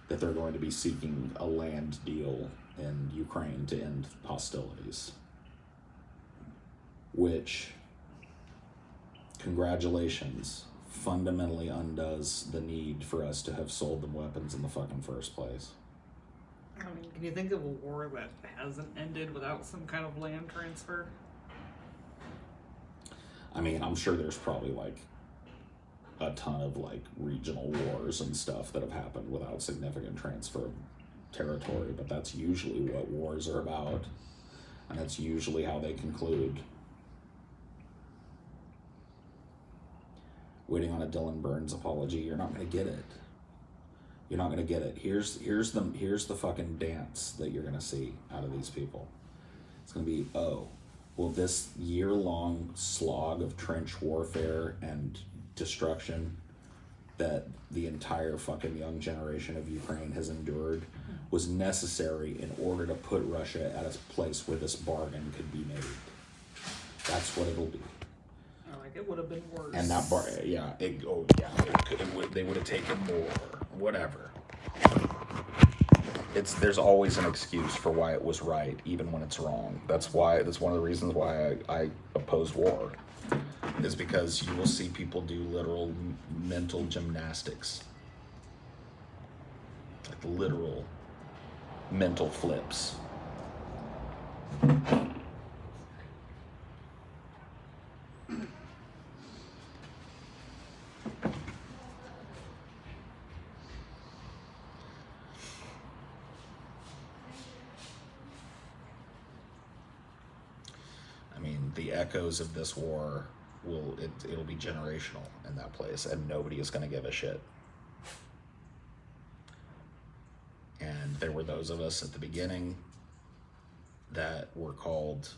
that they're going to be seeking a land deal in Ukraine to end hostilities. Which, congratulations, fundamentally undoes the need for us to have sold them weapons in the fucking first place. I mean, can you think of a war that hasn't ended without some kind of land transfer? I mean, I'm sure there's probably like a ton of like regional wars and stuff that have happened without significant transfer of territory, but that's usually what wars are about, and that's usually how they conclude. Waiting on a Dylan Burns apology, you're not going to get it. You're not going to get it. Here's the fucking dance that you're going to see out of these people. It's going to be, well, this year-long slog of trench warfare and destruction that the entire fucking young generation of Ukraine has endured was necessary in order to put Russia at a place where this bargain could be made. That's what it'll be. It would have been worse. And that they would have taken more, whatever. There's always an excuse for why it was right, even when it's wrong. That's one of the reasons why I oppose war, is because you will see people do literal mental gymnastics, like literal mental flips. The echoes of this war it'll be generational in that place, and nobody is going to give a shit. And there were those of us at the beginning that were called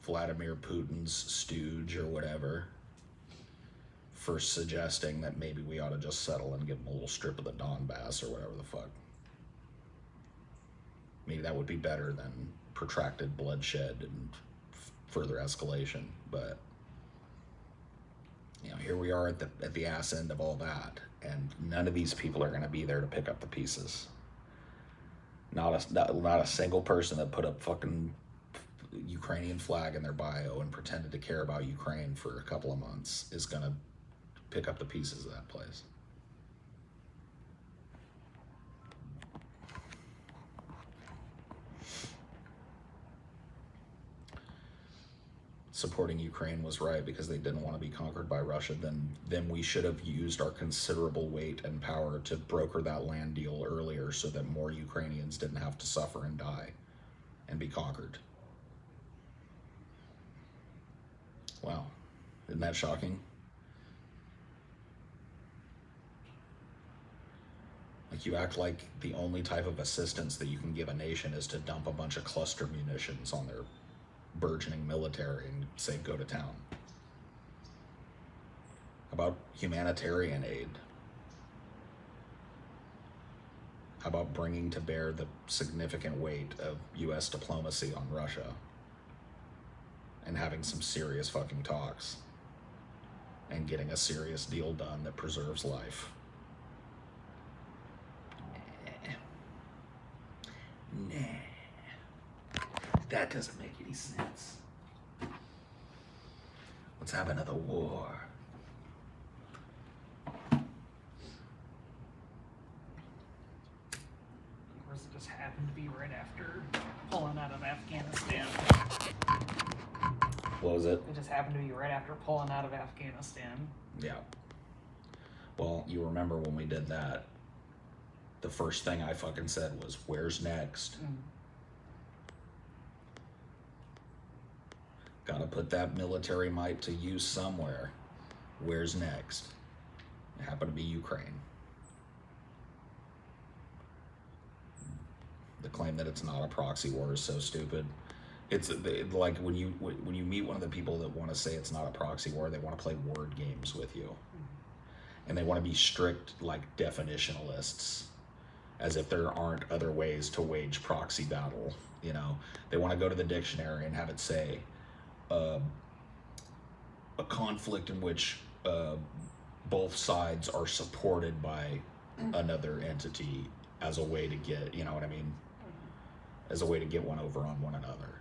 Vladimir Putin's stooge or whatever for suggesting that maybe we ought to just settle and give him a little strip of the Donbass or whatever the fuck. Maybe that would be better than protracted bloodshed and further escalation, but you know, here we are at the ass end of all that, and none of these people are going to be there to pick up the pieces. Not a single person that put up fucking Ukrainian flag in their bio and pretended to care about Ukraine for a couple of months is going to pick up the pieces of that place. Supporting Ukraine was right because they didn't want to be conquered by Russia, then we should have used our considerable weight and power to broker that land deal earlier so that more Ukrainians didn't have to suffer and die and be conquered. Wow, isn't that shocking? Like, you act like the only type of assistance that you can give a nation is to dump a bunch of cluster munitions on their burgeoning military and say, go to town. How about humanitarian aid? How about bringing to bear the significant weight of US diplomacy on Russia and having some serious fucking talks and getting a serious deal done that preserves life? Nah. That doesn't make any sense. Let's have another war. Of course, it just happened to be right after pulling out of Afghanistan. What was it? It just happened to be right after pulling out of Afghanistan. Yeah. Well, you remember when we did that, the first thing I fucking said was, where's next? Gotta put that military might to use somewhere. Where's next? It happened to be Ukraine. The claim that it's not a proxy war is so stupid. It's like when you meet one of the people that want to say it's not a proxy war, they want to play word games with you. And they want to be strict, like, definitionalists, as if there aren't other ways to wage proxy battle. You know, they want to go to the dictionary and have it say, a conflict in which both sides are supported by another entity as a way to get, you know what I mean? As a way to get one over on one another.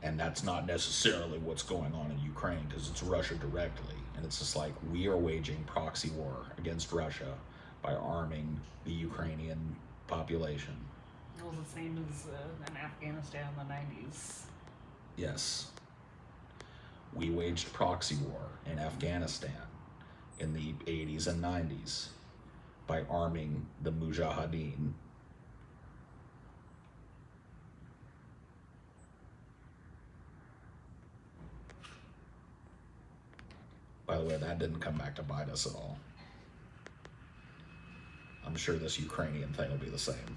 And that's not necessarily what's going on in Ukraine, because it's Russia directly. And it's just like, we are waging proxy war against Russia by arming the Ukrainian population. It was the same as in Afghanistan in the 90s. Yes. We waged proxy war in Afghanistan in the 80s and 90s by arming the Mujahideen. By the way, that didn't come back to bite us at all. I'm sure this Ukrainian thing will be the same.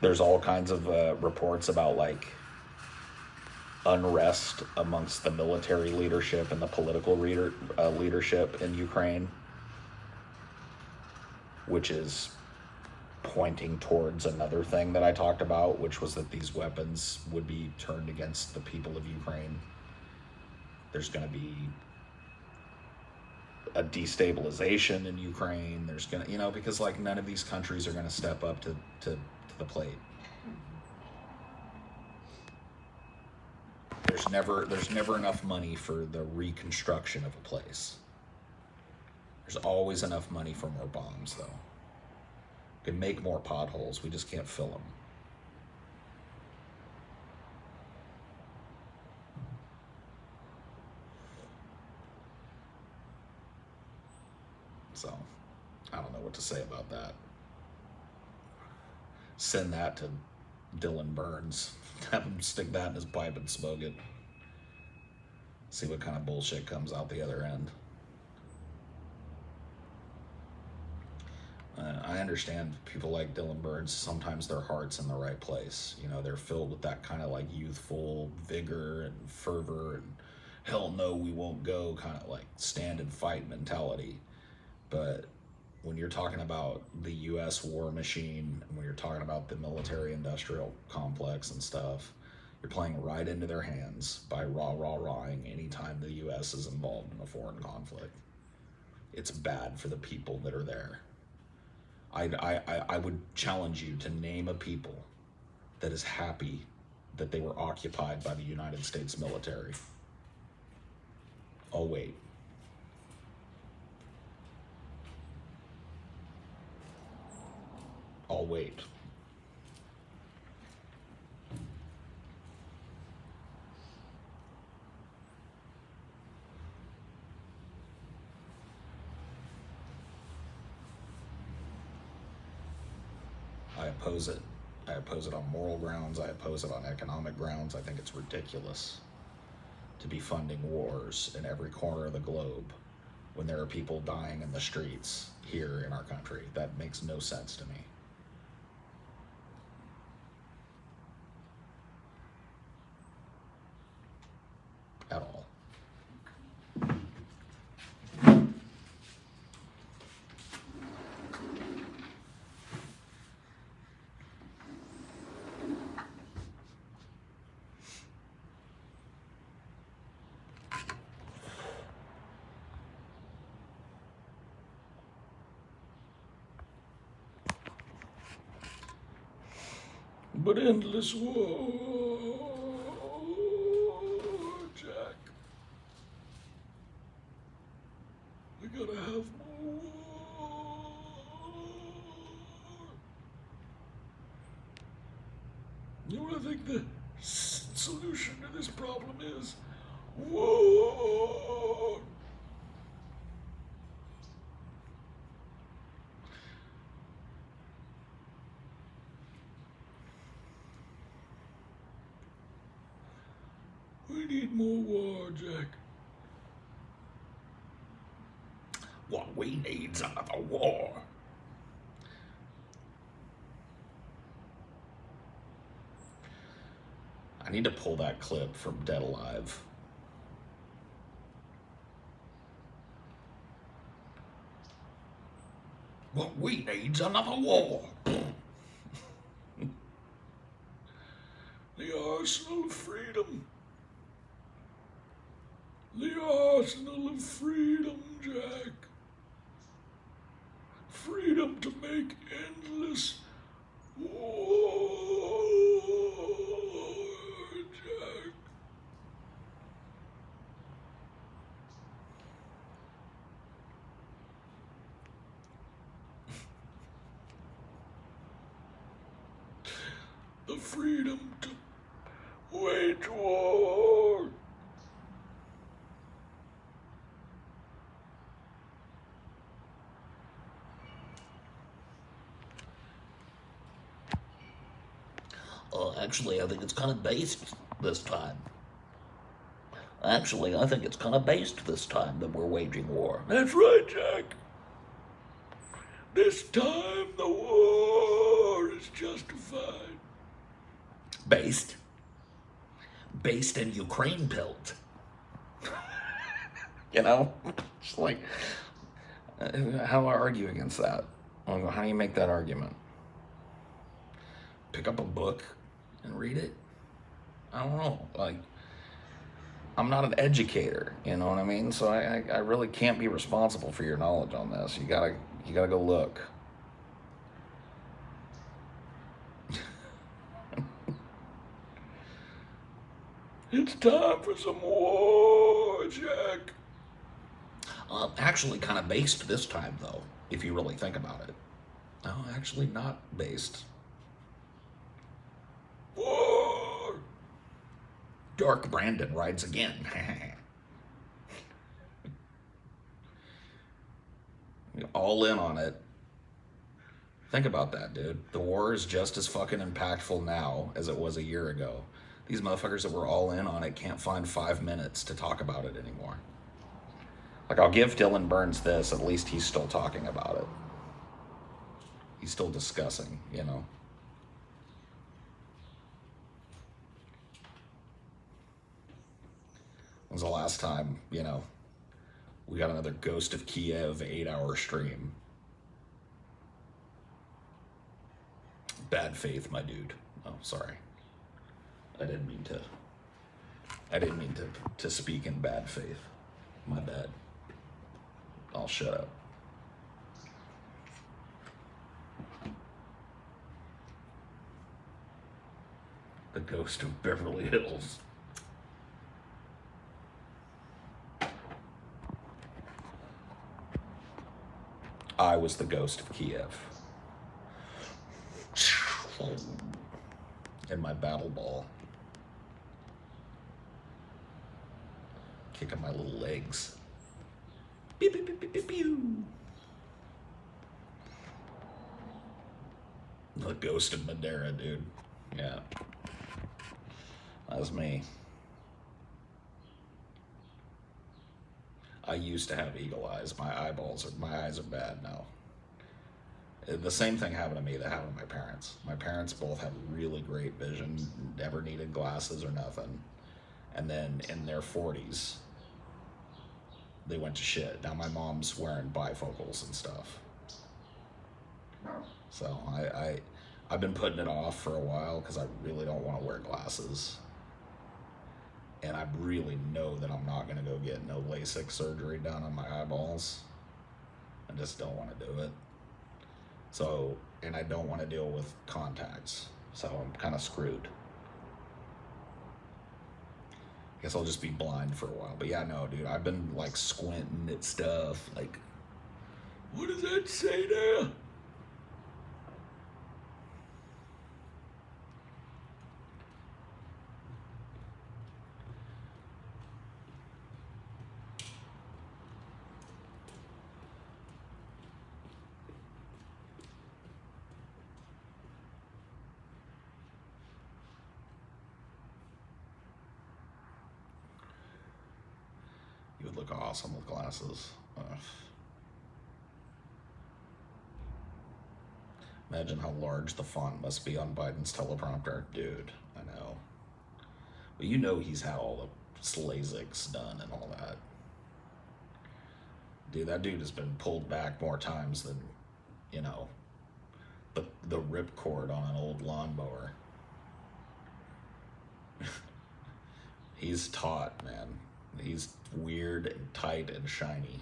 There's all kinds of reports about, like, unrest amongst the military leadership and the political leadership in Ukraine, which is pointing towards another thing that I talked about, which was that these weapons would be turned against the people of Ukraine. There's going to be a destabilization in Ukraine. There's going to, you know, because, like, none of these countries are going to step up to the plate. There's never enough money for the reconstruction of a place. There's always enough money for more bombs, though. We can make more potholes, we just can't fill them. So, I don't know what to say about that. Send that to Dylan Burns. Have him stick that in his pipe and smoke it. See what kind of bullshit comes out the other end. I understand people like Dylan Burns, sometimes their heart's in the right place. You know, they're filled with that kind of, like, youthful vigor and fervor and hell no, we won't go kind of, like, stand and fight mentality. But when you're talking about the U.S. war machine, and when you're talking about the military-industrial complex and stuff, you're playing right into their hands by rah-rah-rahing anytime the U.S. is involved in a foreign conflict. It's bad for the people that are there. I would challenge you to name a people that is happy that they were occupied by the United States military. I'll wait. I'll wait. I oppose it. I oppose it on moral grounds. I oppose it on economic grounds. I think it's ridiculous to be funding wars in every corner of the globe when there are people dying in the streets here in our country. That makes no sense to me. At all. But endless war, Jack. We gotta have more war. You know what I think the solution to this problem is? War. We need more war, Jack. What we need's another war. I need to pull that clip from Dead Alive. What we need's another war. The arsenal of freedom. The arsenal of freedom, Jack. Freedom to make endless war, Jack. The freedom to wage war. Actually, I think it's kind of based this time. Actually, I think it's kind of based this time that we're waging war. That's right, Jack. This time the war is justified. Based? Based in Ukraine built. You know? It's like, how do I argue against that? How do you make that argument? Pick up a book and read it? I don't know. Like, I'm not an educator, you know what I mean? So I really can't be responsible for your knowledge on this. You gotta go look. It's time for some war, Jack. Actually kind of based this time, though, if you really think about it. No, actually not based. War! Dark Brandon rides again. All in on it. Think about that, dude. The war is just as fucking impactful now as it was a year ago. These motherfuckers that were all in on it can't find 5 minutes to talk about it anymore. Like, I'll give Dylan Burns this, at least he's still talking about it. He's still discussing, you know. When's the last time, you know, we got another Ghost of Kiev 8-hour stream? Bad faith, my dude. Oh, sorry. I didn't mean to speak in bad faith. My bad. I'll shut up. ghost of Beverly Hills. I was the ghost of Kiev. In my battle ball. Kicking my little legs. Beep, beep, beep, beep, beep, pew. The ghost of Madeira, dude. Yeah. That was me. I used to have eagle eyes. My eyes are bad now. The same thing happened to me that happened to my parents. My parents both had really great vision, never needed glasses or nothing. And then in their 40s, they went to shit. Now my mom's wearing bifocals and stuff. So I've been putting it off for a while because I really don't want to wear glasses. And I really know that I'm not going to go get no LASIK surgery done on my eyeballs. I just don't want to do it. So, and I don't want to deal with contacts. So I'm kind of screwed. I guess I'll just be blind for a while. But yeah, no, dude, I've been like squinting at stuff. Like, what does that say there? You would look awesome with glasses. Imagine how large the font must be on Biden's teleprompter. Dude, I know. But you know he's had all the LASIKs done and all that. Dude, that dude has been pulled back more times than, you know, the ripcord on an old lawnmower. He's taut, man. He's weird and tight and shiny.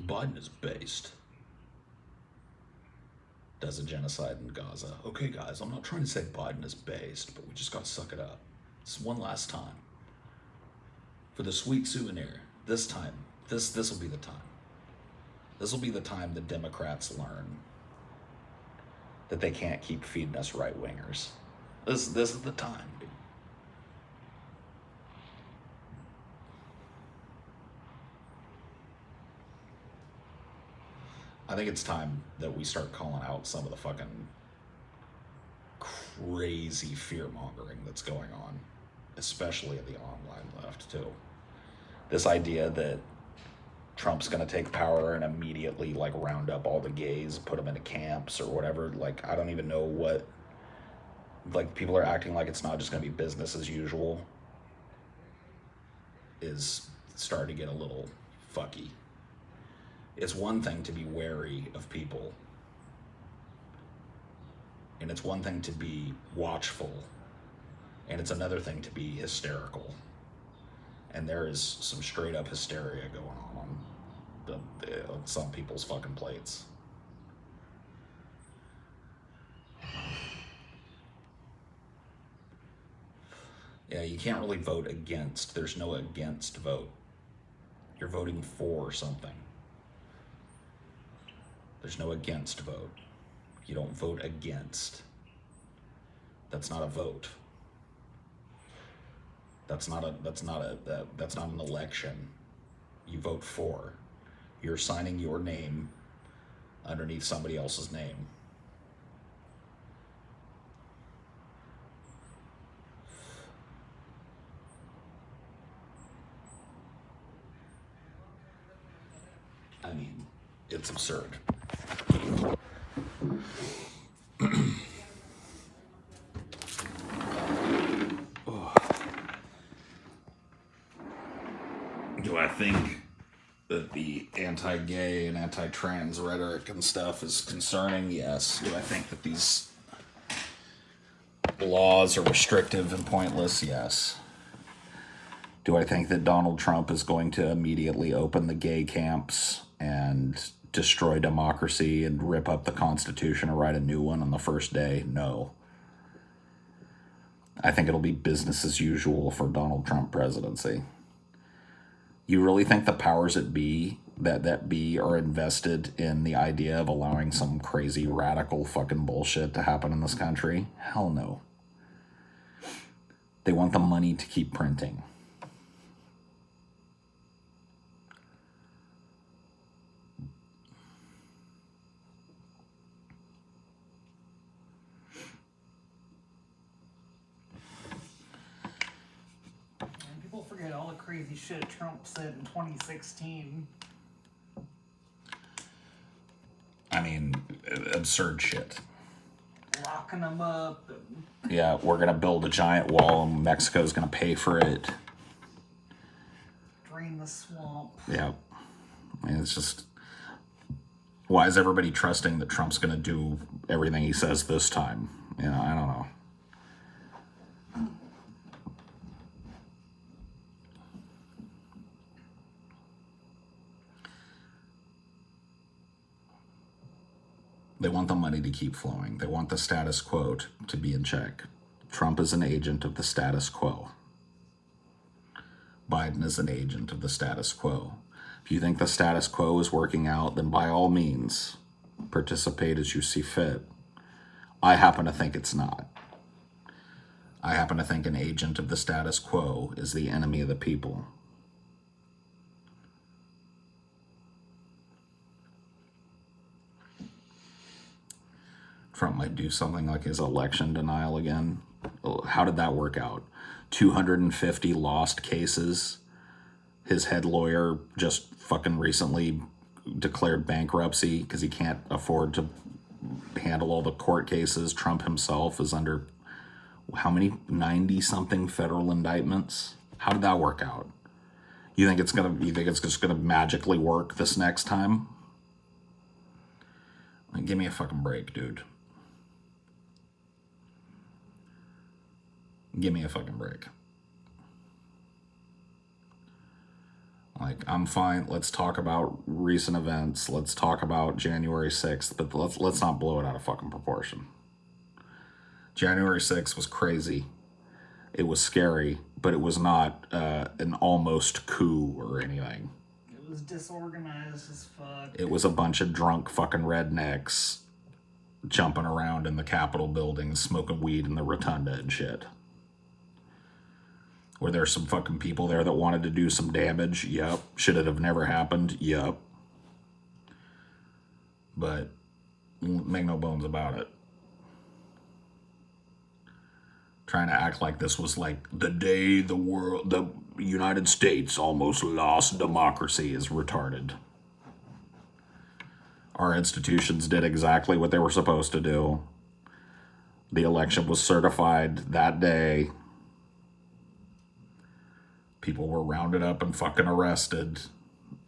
Biden is based. Does a genocide in Gaza. Okay, guys, I'm not trying to say Biden is based, but we just gotta suck it up. This one last time. For the sweet souvenir. This time. This will be the time. This will be the time the Democrats learn that they can't keep feeding us right-wingers. This is the time, dude. I think it's time that we start calling out some of the fucking crazy fear-mongering that's going on, especially in the online left, too. This idea that Trump's gonna take power and immediately, like, round up all the gays, put them into camps or whatever. Like, I don't even know what... Like, people are acting like it's not just gonna be business as usual. Is starting to get a little fucky. It's one thing to be wary of people, and it's one thing to be watchful, and it's another thing to be hysterical. And there is some straight up hysteria going on some people's fucking plates. Yeah, you can't really vote against. There's no against vote. You're voting for something. There's no against vote. You don't vote against. That's not a vote. That's not an election. You vote for. You're signing your name underneath somebody else's name. It's absurd. Do I think that the anti-gay and anti-trans rhetoric and stuff is concerning? Yes. Do I think that these laws are restrictive and pointless? Yes. Do I think that Donald Trump is going to immediately open the gay camps and destroy democracy and rip up the Constitution and write a new one on the first day? No. I think it'll be business as usual for Donald Trump presidency. You really think the powers that be are invested in the idea of allowing some crazy radical fucking bullshit to happen in this country? Hell no. They want the money to keep printing. People forget all the crazy shit Trump said in 2016. I mean, absurd shit. Locking them up. And Yeah, we're going to build a giant wall and Mexico's going to pay for it. drain the swamp. Yeah. I mean, it's just, why is everybody trusting that Trump's going to do everything he says this time? You know, I don't know. They want the money to keep flowing. They want the status quo to be in check. Trump is an agent of the status quo. Biden is an agent of the status quo. If you think the status quo is working out, then by all means, participate as you see fit. I happen to think it's not. I happen to think an agent of the status quo is the enemy of the people. Trump might do something like his election denial again. How did that work out? 250 lost cases. His head lawyer just fucking recently declared bankruptcy because he can't afford to handle all the court cases. Trump himself is under how many? 90-something federal indictments. How did that work out? You think it's just gonna magically work this next time? Like, give me a fucking break, dude. Give me a fucking break. Like, I'm fine. Let's talk about recent events. Let's talk about January 6th, but let's not blow it out of fucking proportion. January 6th was crazy. It was scary, but it was not an almost coup or anything. It was disorganized as fuck. It was a bunch of drunk fucking rednecks jumping around in the Capitol building, smoking weed in the rotunda and shit. Were there some fucking people there that wanted to do some damage? Yep. Should it have never happened? Yep. But make no bones about it. Trying to act like this was like the day the United States almost lost democracy is retarded. Our institutions did exactly what they were supposed to do. The election was certified that day. People were rounded up and fucking arrested,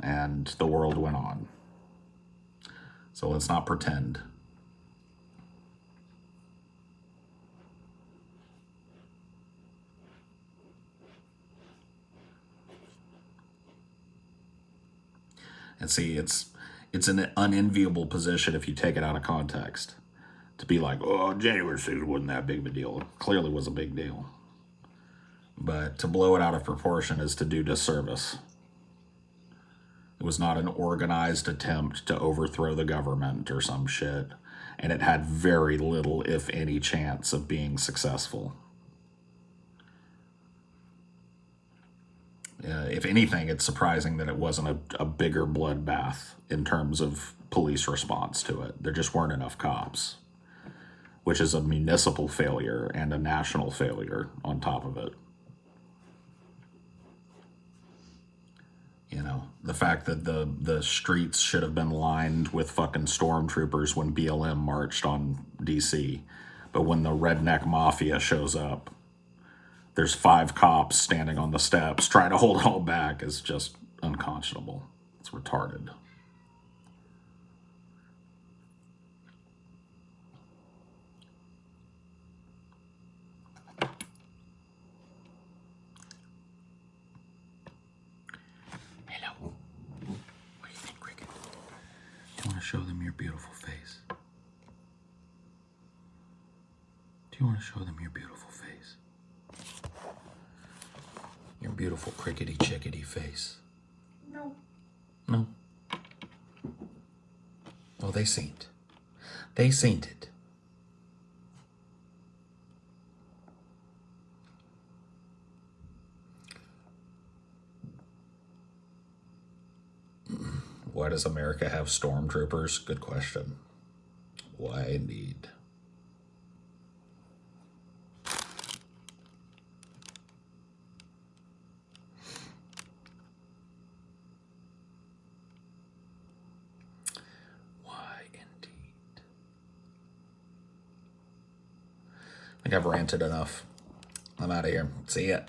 and the world went on. So let's not pretend. And see, it's an unenviable position if you take it out of context. To be like, oh, January 6th wasn't that big of a deal. It clearly was a big deal. But to blow it out of proportion is to do disservice. It was not an organized attempt to overthrow the government or some shit. And it had very little, if any, chance of being successful. If anything, it's surprising that it wasn't a bigger bloodbath in terms of police response to it. There just weren't enough cops, which is a municipal failure and a national failure on top of it. You know, the fact that the streets should have been lined with fucking stormtroopers when BLM marched on DC. But when the redneck mafia shows up, there's 5 cops standing on the steps trying to hold it all back is just unconscionable. It's retarded. Hello. What do you think, Cricket? Do you want to show them your beautiful face? Do you want to show them your beautiful face? Your beautiful crickety chickadee face. No. No. Oh, they seen it. They seen it. Why does America have stormtroopers? Good question. Why indeed? Why indeed? I think I've ranted enough. I'm out of here. See ya.